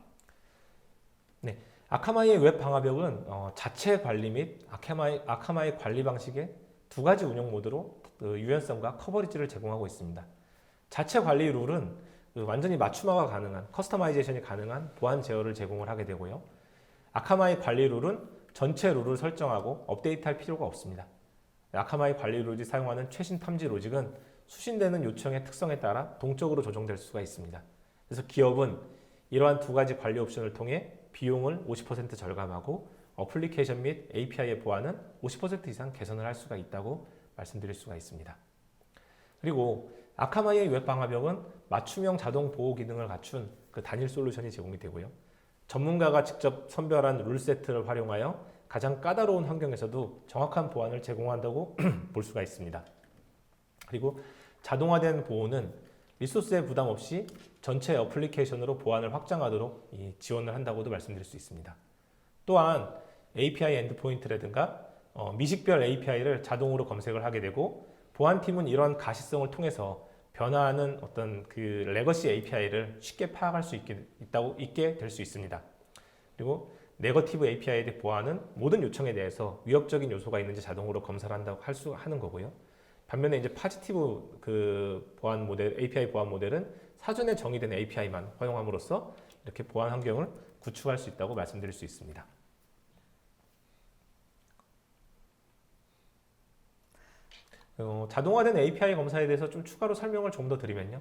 네, 아카마이의 웹 방화벽은 자체 관리 및 아카마이 관리 방식의 2가지 운영 모드로 유연성과 커버리지를 제공하고 있습니다. 자체 관리 룰은 완전히 맞춤화가 가능한 커스터마이제이션이 가능한 보안 제어를 제공을 하게 되고요. 아카마이 관리 룰은 전체 룰을 설정하고 업데이트할 필요가 없습니다. 아카마이 관리 룰이 사용하는 최신 탐지 로직은 수신되는 요청의 특성에 따라 동적으로 조정될 수가 있습니다. 그래서 기업은 이러한 2가지 관리 옵션을 통해 비용을 50% 절감하고 어플리케이션 및 API의 보안은 50% 이상 개선을 할 수가 있다고 말씀드릴 수가 있습니다. 그리고 아카마이의 웹 방화벽은 맞춤형 자동 보호 기능을 갖춘 단일 솔루션이 제공이 되고요. 전문가가 직접 선별한 룰 세트를 활용하여 가장 까다로운 환경에서도 정확한 보안을 제공한다고 볼 수가 있습니다. 그리고 자동화된 보호는 리소스의 부담 없이 전체 어플리케이션으로 보안을 확장하도록 지원을 한다고도 말씀드릴 수 있습니다. 또한 API 엔드포인트라든가 미식별 API를 자동으로 검색을 하게 되고 보안팀은 이런 가시성을 통해서 변화하는 어떤 레거시 API를 쉽게 파악할 수 있게 될 수 있습니다. 그리고 네거티브 API에 대해 보안은 모든 요청에 대해서 위협적인 요소가 있는지 자동으로 검사를 한다고 하는 거고요. 반면에 이제 파지티브 보안 모델, API 보안 모델은 사전에 정의된 API만 활용함으로써 이렇게 보안 환경을 구축할 수 있다고 말씀드릴 수 있습니다. 자동화된 API 검사에 대해서 좀 추가로 설명을 좀 더 드리면요.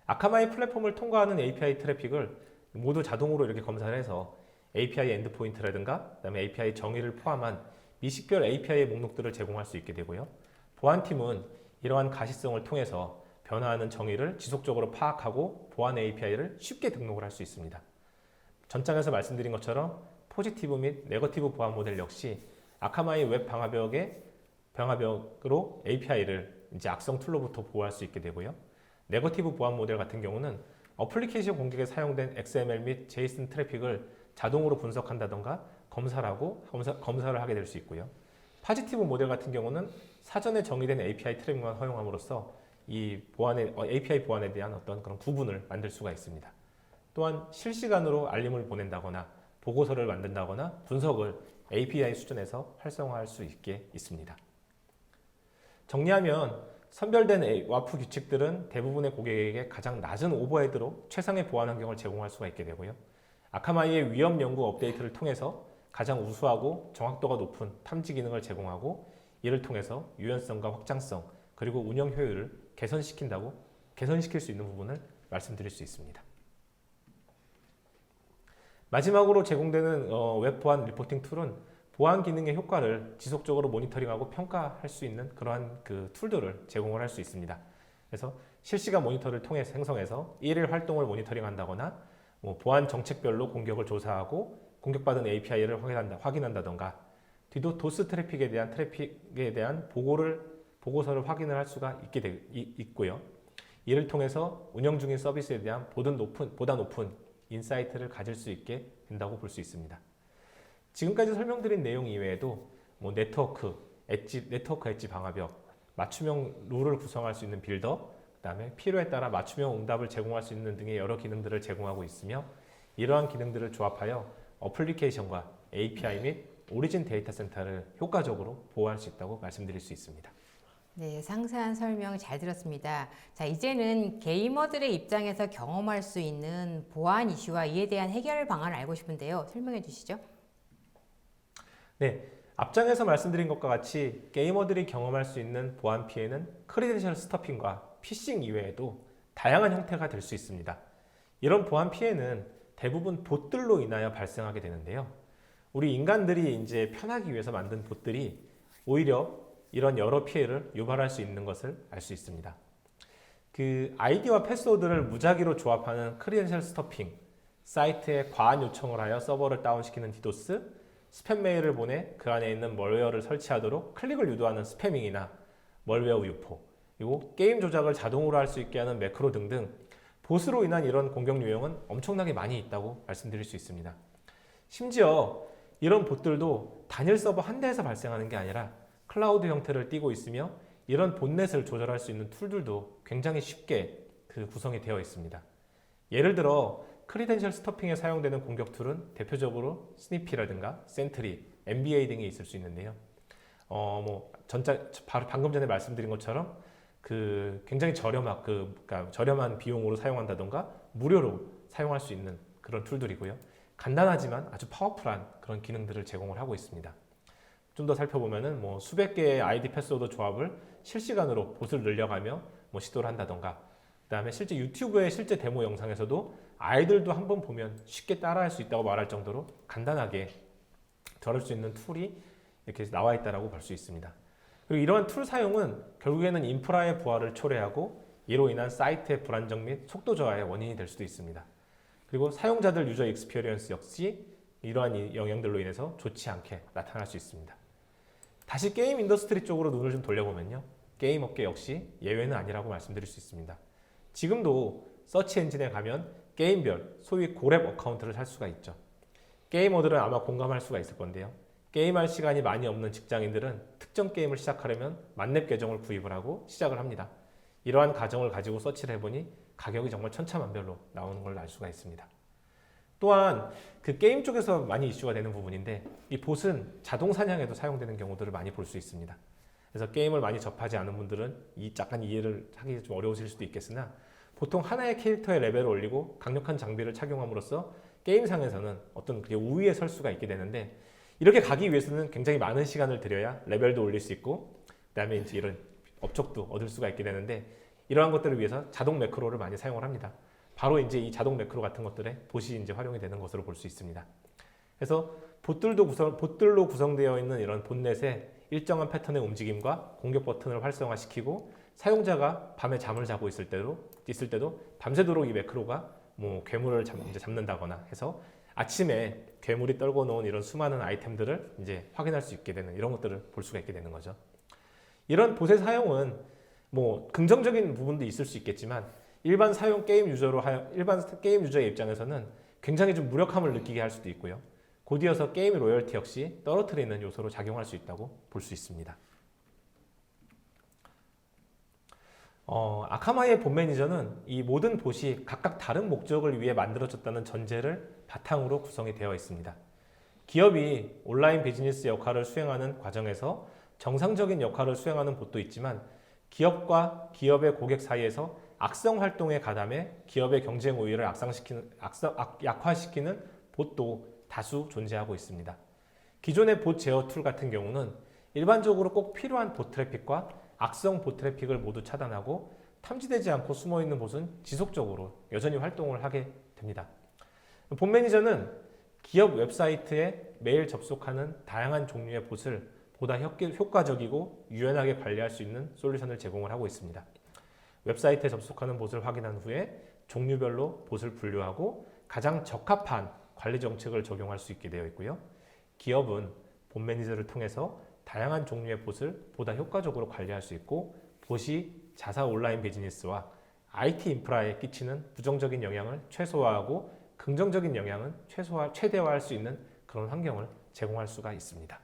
아카마이 플랫폼을 통과하는 API 트래픽을 모두 자동으로 이렇게 검사를 해서 API 엔드포인트라든가 그다음에 API 정의를 포함한 미식별 API의 목록들을 제공할 수 있게 되고요. 보안팀은 이러한 가시성을 통해서 변화하는 정의를 지속적으로 파악하고 보안 API를 쉽게 등록을 할 수 있습니다. 전장에서 말씀드린 것처럼 포지티브 및 네거티브 보안 모델 역시 아카마이 웹 방화벽으로 API를 이제 악성 툴로부터 보호할 수 있게 되고요. 네거티브 보안 모델 같은 경우는 어플리케이션 공격에 사용된 XML 및 JSON 트래픽을 자동으로 분석한다던가 검사를 하게 될 수 있고요. 포지티브 모델 같은 경우는 사전에 정의된 API 트래픽만 허용함으로써 이 API 보안에 대한 어떤 그런 구분을 만들 수가 있습니다. 또한 실시간으로 알림을 보낸다거나 보고서를 만든다거나 분석을 API 수준에서 활성화할 수 있게 있습니다. 정리하면 선별된 와프 규칙들은 대부분의 고객에게 가장 낮은 오버헤드로 최상의 보안 환경을 제공할 수가 있게 되고요. 아카마이의 위험 연구 업데이트를 통해서 가장 우수하고 정확도가 높은 탐지 기능을 제공하고 이를 통해서 유연성과 확장성 그리고 운영 효율을 개선시킬 수 있는 부분을 말씀드릴 수 있습니다. 마지막으로 제공되는 웹 보안 리포팅 툴은 보안 기능의 효과를 지속적으로 모니터링하고 평가할 수 있는 그러한 그 툴들을 제공을 할 수 있습니다. 그래서 실시간 모니터를 통해 생성해서 일일 활동을 모니터링한다거나 보안 정책별로 공격을 조사하고 공격받은 API를 확인한다던가 도스 트래픽에 대한 보고서를 확인을 할 수가 있고요. 이를 통해서 운영 중인 서비스에 대한 보다 높은 인사이트를 가질 수 있게 된다고 볼 수 있습니다. 지금까지 설명드린 내용 이외에도 네트워크 엣지 방화벽, 맞춤형 룰을 구성할 수 있는 빌더, 그다음에 필요에 따라 맞춤형 응답을 제공할 수 있는 등의 여러 기능들을 제공하고 있으며 이러한 기능들을 조합하여 어플리케이션과 API 및 오리진 데이터 센터를 효과적으로 보호할 수 있다고 말씀드릴 수 있습니다. 네, 상세한 설명 잘 들었습니다. 자, 이제는 게이머들의 입장에서 경험할 수 있는 보안 이슈와 이에 대한 해결 방안을 알고 싶은데요. 설명해 주시죠. 네, 앞장에서 말씀드린 것과 같이 게이머들이 경험할 수 있는 보안 피해는 크리덴셜 스터핑과 피싱 이외에도 다양한 형태가 될 수 있습니다. 이런 보안 피해는 대부분 봇들로 인하여 발생하게 되는데요. 우리 인간들이 이제 편하기 위해서 만든 봇들이 오히려 이런 여러 피해를 유발할 수 있는 것을 알 수 있습니다. 그 아이디와 패스워드를 무작위로 조합하는 크리덴셜 스터핑, 사이트에 과한 요청을 하여 서버를 다운시키는 디도스, 스팸 메일을 보내 그 안에 있는 멀웨어를 설치하도록 클릭을 유도하는 스패밍이나 멀웨어 유포, 그리고 게임 조작을 자동으로 할 수 있게 하는 매크로 등등 봇으로 인한 이런 공격 유형은 엄청나게 많이 있다고 말씀드릴 수 있습니다. 심지어 이런 봇들도 단일 서버 한 대에서 발생하는 게 아니라 클라우드 형태를 띠고 있으며 이런 봇넷을 조절할 수 있는 툴들도 굉장히 쉽게 구성이 되어 있습니다. 예를 들어 크리덴셜 스터핑에 사용되는 공격 툴은 대표적으로 스니피라든가 센트리, NBA 등이 있을 수 있는데요. 방금 전에 말씀드린 것처럼 굉장히 그러니까 저렴한 비용으로 사용한다던가 무료로 사용할 수 있는 그런 툴들이고요. 간단하지만 아주 파워풀한 그런 기능들을 제공을 하고 있습니다. 좀 더 살펴보면은 수백 개의 아이디 패스워드 조합을 실시간으로 봇을 늘려가며 시도를 한다던가, 그다음에 실제 유튜브의 실제 데모 영상에서도 아이들도 한번 보면 쉽게 따라할 수 있다고 말할 정도로 간단하게 저럴 수 있는 툴이 이렇게 나와 있다라고 볼 수 있습니다. 그리고 이러한 툴 사용은 결국에는 인프라의 부하를 초래하고 이로 인한 사이트의 불안정 및 속도 저하의 원인이 될 수도 있습니다. 그리고 사용자들 유저 익스피리언스 역시 이러한 영향들로 인해서 좋지 않게 나타날 수 있습니다. 다시 게임 인더스트리 쪽으로 눈을 좀 돌려보면요. 게임 업계 역시 예외는 아니라고 말씀드릴 수 있습니다. 지금도 서치 엔진에 가면 게임별, 소위 고렙 어카운트를 살 수가 있죠. 게이머들은 아마 공감할 수가 있을 건데요. 게임할 시간이 많이 없는 직장인들은 특정 게임을 시작하려면 만렙 계정을 구입을 하고 시작을 합니다. 이러한 가정을 가지고 서치를 해보니 가격이 정말 천차만별로 나오는 걸 알 수가 있습니다. 또한 그 게임 쪽에서 많이 이슈가 되는 부분인데 이 봇은 자동 사냥에도 사용되는 경우들을 많이 볼 수 있습니다. 그래서 게임을 많이 접하지 않은 분들은 약간 이해를 하기 좀 어려우실 수도 있겠으나 보통 하나의 캐릭터의 레벨을 올리고 강력한 장비를 착용함으로써 게임상에서는 어떤 우위에 설 수가 있게 되는데 이렇게 가기 위해서는 굉장히 많은 시간을 들여야 레벨도 올릴 수 있고 그다음에 이제 이런 업적도 얻을 수가 있게 되는데 이러한 것들을 위해서 자동 매크로를 많이 사용을 합니다. 바로 이제 이 자동 매크로 같은 것들에 봇이 이제 활용이 되는 것으로 볼 수 있습니다. 그래서 봇들로 구성되어 있는 이런 봇넷에 일정한 패턴의 움직임과 공격 버튼을 활성화시키고 사용자가 밤에 잠을 자고 있을 때도 밤새도록 이 매크로가 뭐 괴물을 이제 잡는다거나 해서 아침에 괴물이 떨궈 놓은 이런 수많은 아이템들을 이제 확인할 수 있게 되는 이런 것들을 볼 수가 있게 되는 거죠. 이런 봇의 사용은 뭐 긍정적인 부분도 있을 수 있겠지만 일반 게임 유저의 입장에서는 굉장히 좀 무력함을 느끼게 할 수도 있고요. 곧이어서 게임의 로열티 역시 떨어뜨리는 요소로 작용할 수 있다고 볼 수 있습니다. 아카마이의 봇 매니저는 이 모든 봇이 각각 다른 목적을 위해 만들어졌다는 전제를 바탕으로 구성이 되어 있습니다. 기업이 온라인 비즈니스 역할을 수행하는 과정에서 정상적인 역할을 수행하는 봇도 있지만 기업과 기업의 고객 사이에서 악성 활동에 가담해 기업의 경쟁 우위를 약화시키는 봇도 다수 존재하고 있습니다. 기존의 봇 제어 툴 같은 경우는 일반적으로 꼭 필요한 봇 트래픽과 악성 봇 트래픽을 모두 차단하고 탐지되지 않고 숨어있는 봇은 지속적으로 여전히 활동을 하게 됩니다. 봇 매니저는 기업 웹사이트에 매일 접속하는 다양한 종류의 봇을 보다 효과적이고 유연하게 관리할 수 있는 솔루션을 제공을 하고 있습니다. 웹사이트에 접속하는 봇을 확인한 후에 종류별로 봇을 분류하고 가장 적합한 관리 정책을 적용할 수 있게 되어 있고요. 기업은 봇 매니저를 통해서 다양한 종류의 봇을 보다 효과적으로 관리할 수 있고 봇이 자사 온라인 비즈니스와 IT 인프라에 끼치는 부정적인 영향을 최소화하고 긍정적인 영향은 최대화할 수 있는 그런 환경을 제공할 수가 있습니다.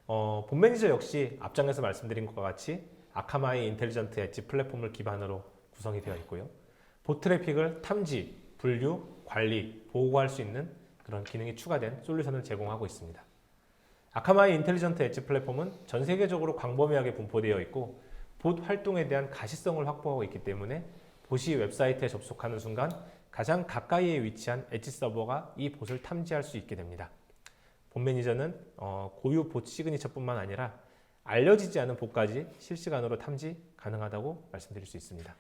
봇 매니저 역시 앞장에서 말씀드린 것과 같이 아카마이 인텔리전트 엣지 플랫폼을 기반으로 구성이 되어 있고요. 봇 트래픽을 탐지, 분류, 관리, 보호할 수 있는 그런 기능이 추가된 솔루션을 제공하고 있습니다. 아카마이 인텔리전트 엣지 플랫폼은 전 세계적으로 광범위하게 분포되어 있고 봇 활동에 대한 가시성을 확보하고 있기 때문에 봇이 웹사이트에 접속하는 순간 가장 가까이에 위치한 엣지 서버가 이 봇을 탐지할 수 있게 됩니다. 봇 매니저는 고유 봇 시그니처뿐만 아니라 알려지지 않은 봇까지 실시간으로 탐지 가능하다고 말씀드릴 수 있습니다.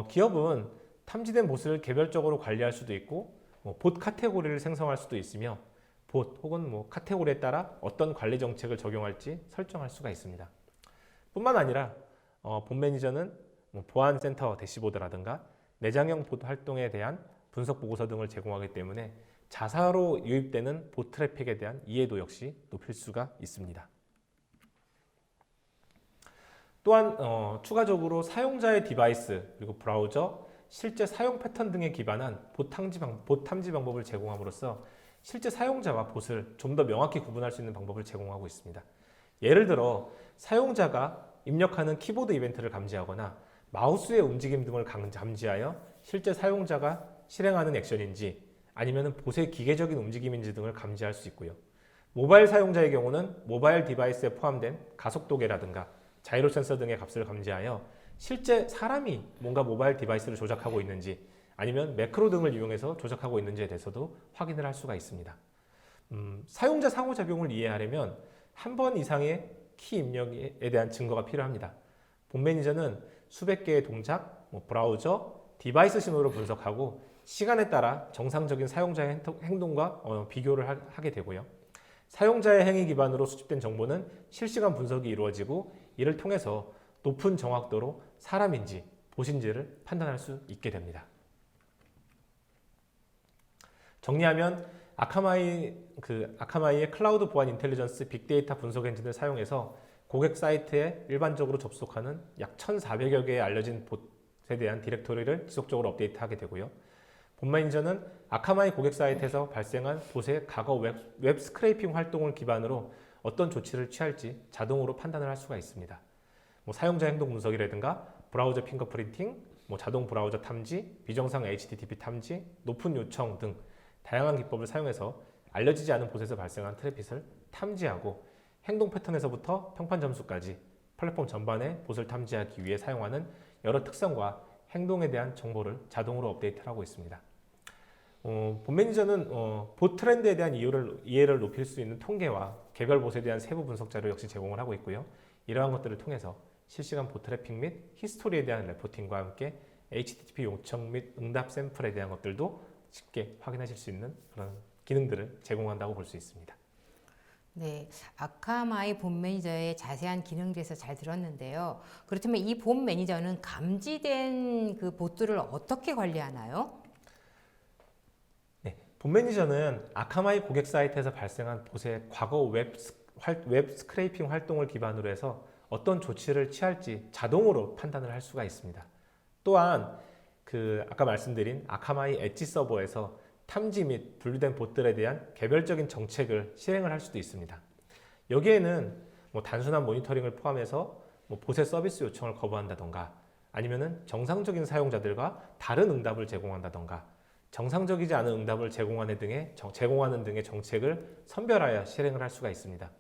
기업은 탐지된 봇을 개별적으로 관리할 수도 있고 봇 카테고리를 생성할 수도 있으며 봇 혹은 카테고리에 따라 어떤 관리 정책을 적용할지 설정할 수가 있습니다. 뿐만 아니라 봇 매니저는 보안센터 대시보드라든가 내장형 봇 활동에 대한 분석 보고서 등을 제공하기 때문에 자사로 유입되는 봇 트래픽에 대한 이해도 역시 높일 수가 있습니다. 또한 추가적으로 사용자의 디바이스 그리고 브라우저, 실제 사용 패턴 등에 기반한 봇 탐지 방법을 제공함으로써 실제 사용자와 봇을 좀 더 명확히 구분할 수 있는 방법을 제공하고 있습니다. 예를 들어 사용자가 입력하는 키보드 이벤트를 감지하거나 마우스의 움직임 등을 감지하여 실제 사용자가 실행하는 액션인지 아니면 봇의 기계적인 움직임인지 등을 감지할 수 있고요. 모바일 사용자의 경우는 모바일 디바이스에 포함된 가속도계라든가 자이로 센서 등의 값을 감지하여 실제 사람이 뭔가 모바일 디바이스를 조작하고 있는지 아니면 매크로 등을 이용해서 조작하고 있는지에 대해서도 확인을 할 수가 있습니다. 사용자 상호작용을 이해하려면 한 번 이상의 키 입력에 대한 증거가 필요합니다. 봇 매니저는 수백 개의 동작, 브라우저, 디바이스 신호를 분석하고 시간에 따라 정상적인 사용자의 행동과 비교를 하게 되고요. 사용자의 행위 기반으로 수집된 정보는 실시간 분석이 이루어지고 이를 통해서 높은 정확도로 사람인지 봇인지를 판단할 수 있게 됩니다. 정리하면 아카마이의 클라우드 보안 인텔리전스 빅데이터 분석 엔진을 사용해서 고객 사이트에 일반적으로 접속하는 약 1,400여 개의 알려진 봇에 대한 디렉토리를 지속적으로 업데이트하게 되고요. 봇 매니저는 아카마이 고객 사이트에서 발생한 봇의 과거 웹 스크레이핑 활동을 기반으로 어떤 조치를 취할지 자동으로 판단을 할 수가 있습니다. 사용자 행동 분석이라든가 브라우저 핑거프린팅, 자동 브라우저 탐지, 비정상 HTTP 탐지, 높은 요청 등 다양한 기법을 사용해서 알려지지 않은 봇에서 발생한 트래픽을 탐지하고 행동 패턴에서부터 평판 점수까지 플랫폼 전반에 봇을 탐지하기 위해 사용하는 여러 특성과 행동에 대한 정보를 자동으로 업데이트하고 있습니다. 본 매니저는 봇 트렌드에 대한 이해를 높일 수 있는 통계와 개별 봇에 대한 세부 분석 자료 역시 제공을 하고 있고요. 이러한 것들을 통해서 실시간 봇 트래픽 및 히스토리에 대한 레포팅과 함께 HTTP 요청 및 응답 샘플에 대한 것들도 쉽게 확인하실 수 있는 그런 기능들을 제공한다고 볼 수 있습니다. 네, 아카마이 본 매니저의 자세한 기능에 대해서 잘 들었는데요. 그렇다면 이 본 매니저는 감지된 그 봇들을 어떻게 관리하나요? 네, 본 매니저는 아카마이 고객 사이트에서 발생한 봇의 과거 웹 스크레이핑 활동을 기반으로 해서 어떤 조치를 취할지 자동으로 판단을 할 수가 있습니다. 또한 아까 말씀드린 아카마이 엣지 서버에서 탐지 및 분류된 봇들에 대한 개별적인 정책을 실행을 할 수도 있습니다. 여기에는 단순한 모니터링을 포함해서 봇의 서비스 요청을 거부한다던가 아니면은 정상적인 사용자들과 다른 응답을 제공한다던가 정상적이지 않은 응답을 제공하는 등의 정책을 선별하여 실행을 할 수가 있습니다.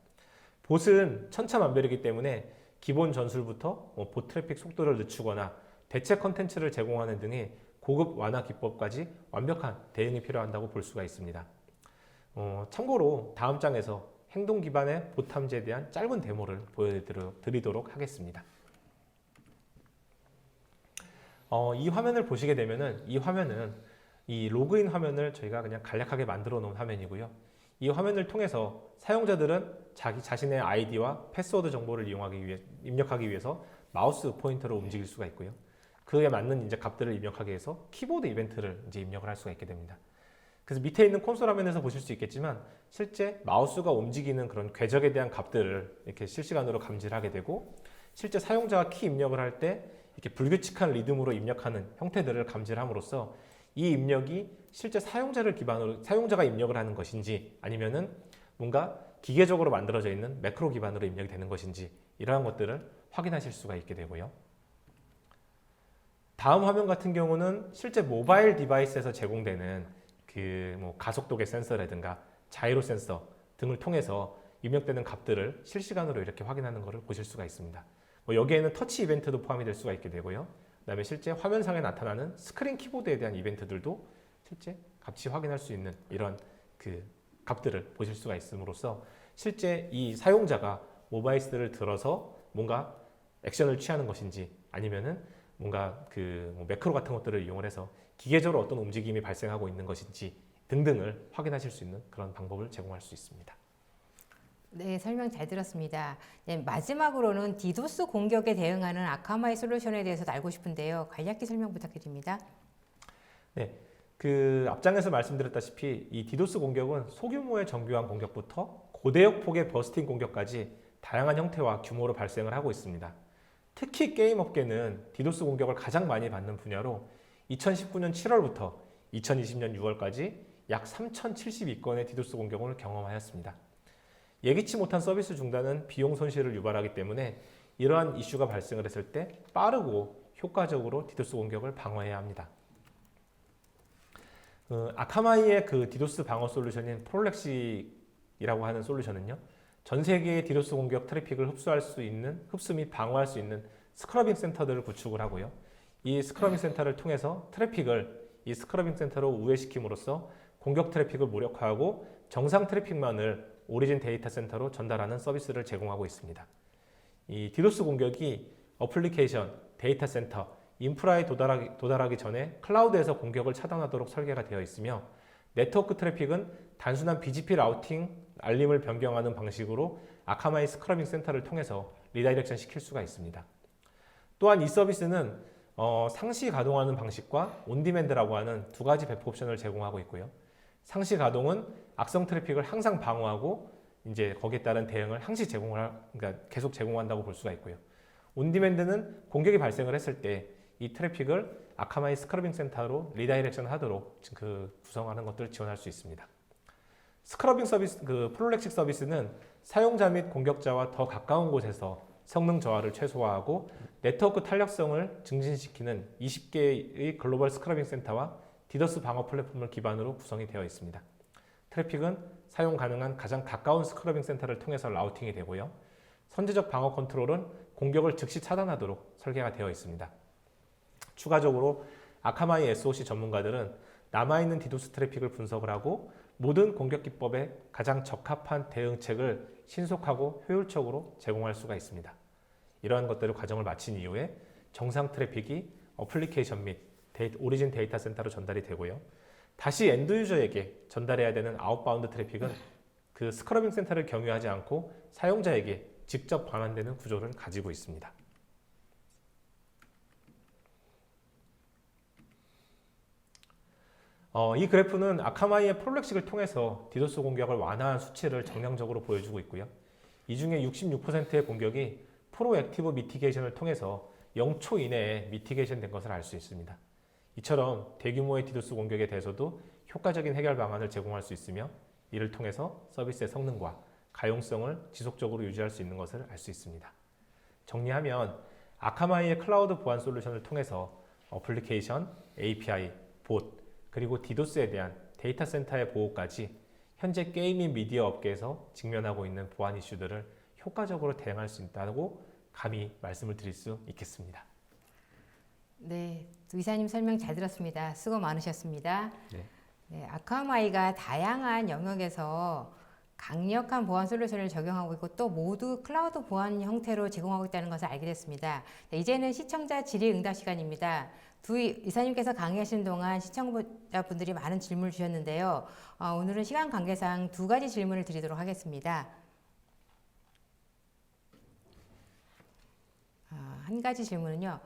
봇은 천차만별이기 때문에 기본 전술부터 봇 트래픽 속도를 늦추거나 대체 컨텐츠를 제공하는 등의 고급 완화 기법까지 완벽한 대응이 필요한다고 볼 수가 있습니다. 참고로 다음 장에서 행동 기반의 봇 탐지에 대한 짧은 데모를 보여드리도록 하겠습니다. 이 화면을 보시게 되면은 이 로그인 화면을 저희가 그냥 간략하게 만들어 놓은 화면이고요. 이 화면을 통해서 사용자들은 자신의 아이디와 패스워드 정보를 입력하기 위해서 마우스 포인터로 움직일 수가 있고요. 그에 맞는 이제 값들을 입력하기 위해서 키보드 이벤트를 이제 입력을 할 수가 있게 됩니다. 그래서 밑에 있는 콘솔 화면에서 보실 수 있겠지만 실제 마우스가 움직이는 그런 궤적에 대한 값들을 이렇게 실시간으로 감지를 하게 되고 실제 사용자가 키 입력을 할 때 이렇게 불규칙한 리듬으로 입력하는 형태들을 감지를 함으로써 이 입력이 실제 사용자가 입력을 하는 것인지 아니면은 뭔가 기계적으로 만들어져 있는 매크로 기반으로 입력이 되는 것인지 이러한 것들을 확인하실 수가 있게 되고요. 다음 화면 같은 경우는 실제 모바일 디바이스에서 제공되는 가속도계 센서라든가 자이로 센서 등을 통해서 입력되는 값들을 실시간으로 이렇게 확인하는 것을 보실 수가 있습니다. 여기에는 터치 이벤트도 포함이 될 수가 있게 되고요. 그다음에 실제 화면상에 나타나는 스크린 키보드에 대한 이벤트들도 실제 같이 확인할 수 있는 이런 값들을 보실 수가 있음으로써 실제 이 사용자가 모바이스를 들어서 뭔가 액션을 취하는 것인지 아니면은 뭔가 매크로 같은 것들을 이용을 해서 기계적으로 어떤 움직임이 발생하고 있는 것인지 등등을 확인하실 수 있는 그런 방법을 제공할 수 있습니다. 네, 설명 잘 들었습니다. 네, 마지막으로는 디도스 공격에 대응하는 아카마이 솔루션에 대해서 알고 싶은데요. 간략히 설명 부탁드립니다. 네, 앞장에서 말씀드렸다시피 이 디도스 공격은 소규모의 정교한 공격부터 고대역 폭의 버스팅 공격까지 다양한 형태와 규모로 발생을 하고 있습니다. 특히 게임 업계는 디도스 공격을 가장 많이 받는 분야로 2019년 7월부터 2020년 6월까지 약 3,072건의 디도스 공격을 경험하였습니다. 예기치 못한 서비스 중단은 비용 손실을 유발하기 때문에 이러한 이슈가 발생을 했을 때 빠르고 효과적으로 디도스 공격을 방어해야 합니다. 아카마이의 디도스 방어 솔루션인 프롤렉식이라고 하는 솔루션은요. 전 세계의 디도스 공격 트래픽을 흡수 및 방어할 수 있는 스크러빙 센터들을 구축을 하고요. 이 스크러빙 센터를 통해서 트래픽을 이 스크러빙 센터로 우회시킴으로써 공격 트래픽을 무력화하고 정상 트래픽만을 오리진 데이터 센터로 전달하는 서비스를 제공하고 있습니다. 이 디도스 공격이 어플리케이션, 데이터 센터, 인프라에 도달하기 전에 클라우드에서 공격을 차단하도록 설계가 되어 있으며 네트워크 트래픽은 단순한 BGP 라우팅 알림을 변경하는 방식으로 아카마이 스크러빙 센터를 통해서 리다이렉션 시킬 수가 있습니다. 또한 이 서비스는 상시 가동하는 방식과 온디맨드라고 하는 두 가지 배포 옵션을 제공하고 있고요. 상시 가동은 악성 트래픽을 항상 방어하고 이제 거기에 따른 대응을 그러니까 계속 제공한다고 볼 수가 있고요. 온디맨드는 공격이 발생을 했을 때 이 트래픽을 아카마이 스크러빙 센터로 리다이렉션 하도록 구성하는 것들을 지원할 수 있습니다. 스크러빙 서비스, 프롤렉식 서비스는 사용자 및 공격자와 더 가까운 곳에서 성능 저하를 최소화하고 네트워크 탄력성을 증진시키는 20개의 글로벌 스크러빙 센터와 디도스 방어 플랫폼을 기반으로 구성이 되어 있습니다. 트래픽은 사용 가능한 가장 가까운 스크러빙 센터를 통해서 라우팅이 되고요. 선제적 방어 컨트롤은 공격을 즉시 차단하도록 설계가 되어 있습니다. 추가적으로 아카마이 SOC 전문가들은 남아있는 디도스 트래픽을 분석을 하고 모든 공격 기법에 가장 적합한 대응책을 신속하고 효율적으로 제공할 수가 있습니다. 이러한 것들을 과정을 마친 이후에 정상 트래픽이 어플리케이션 및 오리진 데이터 센터로 전달이 되고요. 다시 엔드 유저에게 전달해야 되는 아웃바운드 트래픽은 그 스크러빙 센터를 경유하지 않고 사용자에게 직접 반환되는 구조를 가지고 있습니다. 이 그래프는 아카마이의 프롤렉식을 통해서 디도스 공격을 완화한 수치를 정량적으로 보여주고 있고요. 이 중에 66%의 공격이 프로액티브 미티게이션을 통해서 0초 이내에 미티게이션 된 것을 알 수 있습니다. 이처럼 대규모의 디도스 공격에 대해서도 효과적인 해결 방안을 제공할 수 있으며 이를 통해서 서비스의 성능과 가용성을 지속적으로 유지할 수 있는 것을 알 수 있습니다. 정리하면 아카마이의 클라우드 보안 솔루션을 통해서 어플리케이션, API, 봇, 그리고 디도스에 대한 데이터 센터의 보호까지 현재 게임 및 미디어 업계에서 직면하고 있는 보안 이슈들을 효과적으로 대응할 수 있다고 감히 말씀을 드릴 수 있겠습니다. 네, 의사님 설명 잘 들었습니다. 수고 많으셨습니다. 네. 네, 아카마이가 다양한 영역에서 강력한 보안 솔루션을 적용하고 있고 또 모두 클라우드 보안 형태로 제공하고 있다는 것을 알게 됐습니다. 네, 이제는 시청자 질의응답 시간입니다. 두 이사님께서 강의하시는 동안 시청자분들이 많은 질문을 주셨는데요. 오늘은 시간 관계상 두 가지 질문을 드리도록 하겠습니다. 한 가지 질문은요.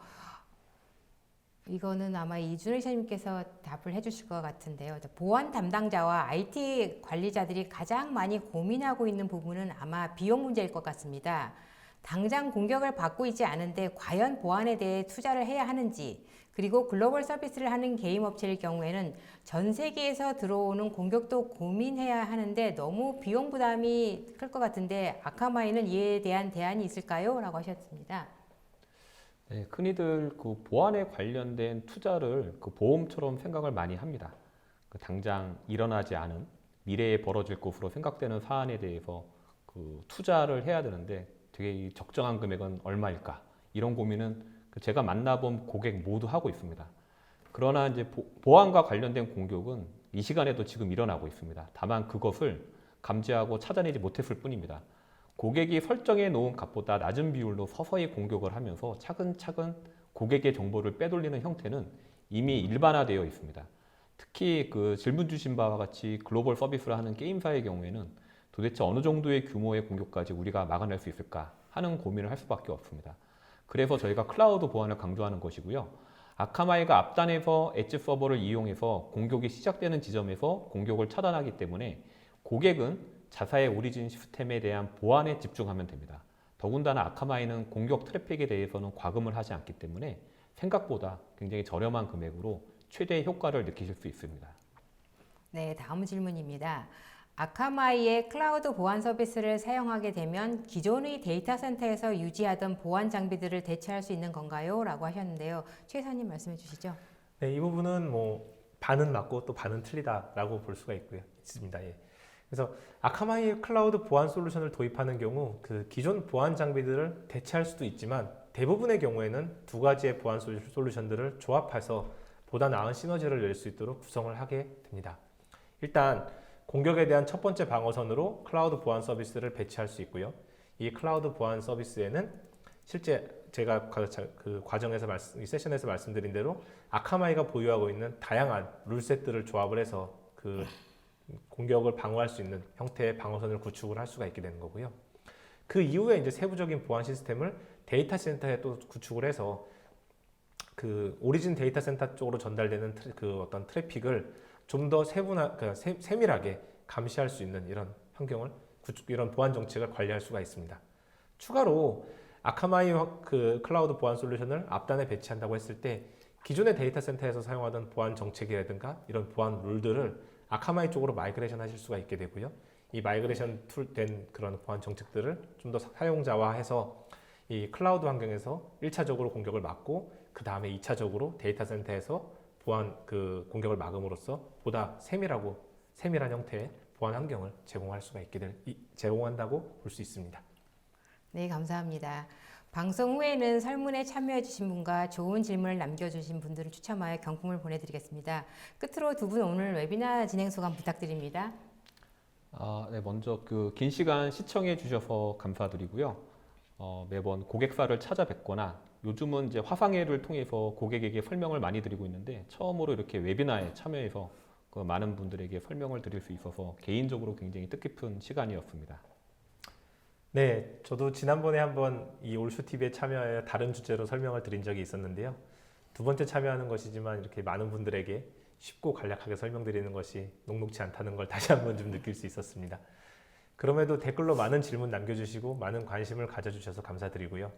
이거는 아마 이준호 이사님께서 답을 해주실 것 같은데요. 보안 담당자와 IT 관리자들이 가장 많이 고민하고 있는 부분은 아마 비용 문제일 것 같습니다. 당장 공격을 받고 있지 않은데 과연 보안에 대해 투자를 해야 하는지, 그리고 글로벌 서비스를 하는 게임 업체일 경우에는 전 세계에서 들어오는 공격도 고민해야 하는데 너무 비용 부담이 클 것 같은데 아카마이는 이에 대한 대안이 있을까요? 라고 하셨습니다. 네, 흔히들 그 보안에 관련된 투자를 그 보험처럼 생각을 많이 합니다. 그 당장 일어나지 않은 미래에 벌어질 것으로 생각되는 사안에 대해서 그 투자를 해야 되는데 되게 이 적정한 금액은 얼마일까? 이런 고민은 제가 만나본 고객 모두 하고 있습니다. 그러나 이제 보안과 관련된 공격은 이 시간에도 지금 일어나고 있습니다. 다만 그것을 감지하고 찾아내지 못했을 뿐입니다. 고객이 설정해 놓은 값보다 낮은 비율로 서서히 공격을 하면서 차근차근 고객의 정보를 빼돌리는 형태는 이미 일반화되어 있습니다. 특히 그 질문 주신 바와 같이 글로벌 서비스를 하는 게임사의 경우에는 도대체 어느 정도의 규모의 공격까지 우리가 막아낼 수 있을까 하는 고민을 할 수밖에 없습니다. 그래서 저희가 클라우드 보안을 강조하는 것이고요. 아카마이가 앞단에서 엣지 서버를 이용해서 공격이 시작되는 지점에서 공격을 차단하기 때문에 고객은 자사의 오리진 시스템에 대한 보안에 집중하면 됩니다. 더군다나 아카마이는 공격 트래픽에 대해서는 과금을 하지 않기 때문에 생각보다 굉장히 저렴한 금액으로 최대의 효과를 느끼실 수 있습니다. 네, 다음 질문입니다. 아카마이의 클라우드 보안 서비스를 사용하게 되면 기존의 데이터 센터에서 유지하던 보안 장비들을 대체할 수 있는 건가요? 라고 하셨는데요. 최 이사님 말씀해 주시죠. 네, 이 부분은 뭐 반은 맞고 또 반은 틀리다라고 볼 수가 있습니다. 예. 그래서 아카마이 클라우드 보안 솔루션을 도입하는 경우 그 기존 보안 장비들을 대체할 수도 있지만 대부분의 경우에는 두 가지의 보안 솔루션들을 조합해서 보다 나은 시너지를 낼 수 있도록 구성을 하게 됩니다. 일단 공격에 대한 첫 번째 방어선으로 클라우드 보안 서비스를 배치할 수 있고요. 이 클라우드 보안 서비스에는 실제 제가 그 과정에서 이 세션에서 말씀드린 대로 아카마이가 보유하고 있는 다양한 룰셋들을 조합을 해서 그 공격을 방어할 수 있는 형태의 방어선을 구축을 할 수가 있게 되는 거고요. 그 이후에 이제 세부적인 보안 시스템을 데이터 센터에 또 구축을 해서 그 오리진 데이터 센터 쪽으로 전달되는 그 어떤 트래픽을 좀 더 세밀하게 감시할 수 있는 이런 환경을 이런 보안 정책을 관리할 수가 있습니다. 추가로 아카마이 그 클라우드 보안 솔루션을 앞단에 배치한다고 했을 때 기존의 데이터 센터에서 사용하던 보안 정책이라든가 이런 보안 룰들을 아카마이 쪽으로 마이그레이션 하실 수가 있게 되고요. 이 마이그레이션 된 그런 보안 정책들을 좀 더 사용자화해서 이 클라우드 환경에서 1차적으로 공격을 막고 그 다음에 2차적으로 데이터 센터에서 보안 그 공격을 막음으로써 보다 세밀한 형태의 보안 환경을 제공한다고 볼 수 있습니다. 네, 감사합니다. 방송 후에는 설문에 참여해주신 분과 좋은 질문을 남겨주신 분들을 추첨하여 경품을 보내드리겠습니다. 끝으로 두 분 오늘 웨비나 진행 소감 부탁드립니다. 네, 먼저 그 긴 시간 시청해 주셔서 감사드리고요. 매번 고객사를 찾아뵙거나 요즘은 이제 화상회를 통해서 고객에게 설명을 많이 드리고 있는데 처음으로 이렇게 웨비나에 참여해서 그 많은 분들에게 설명을 드릴 수 있어서 개인적으로 굉장히 뜻깊은 시간이었습니다. 네, 저도 지난번에 한번 이 올슈TV에 참여하여 다른 주제로 설명을 드린 적이 있었는데요. 두 번째 참여하는 것이지만 이렇게 많은 분들에게 쉽고 간략하게 설명드리는 것이 녹록지 않다는 걸 다시 한번 좀 느낄 수 있었습니다. 그럼에도 댓글로 많은 질문 남겨주시고 많은 관심을 가져주셔서 감사드리고요.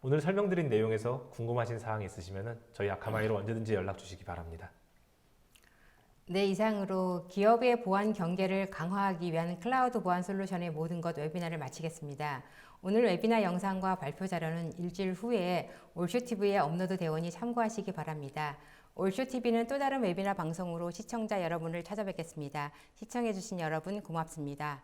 오늘 설명드린 내용에서 궁금하신 사항이 있으시면 저희 아카마이로 언제든지 연락 주시기 바랍니다. 네, 이상으로 기업의 보안 경계를 강화하기 위한 클라우드 보안 솔루션의 모든 것 웨비나를 마치겠습니다. 오늘 웨비나 영상과 발표 자료는 일주일 후에 올쇼TV에 업로드 되오니 참고하시기 바랍니다. 올쇼TV는 또 다른 웨비나 방송으로 시청자 여러분을 찾아뵙겠습니다. 시청해주신 여러분 고맙습니다.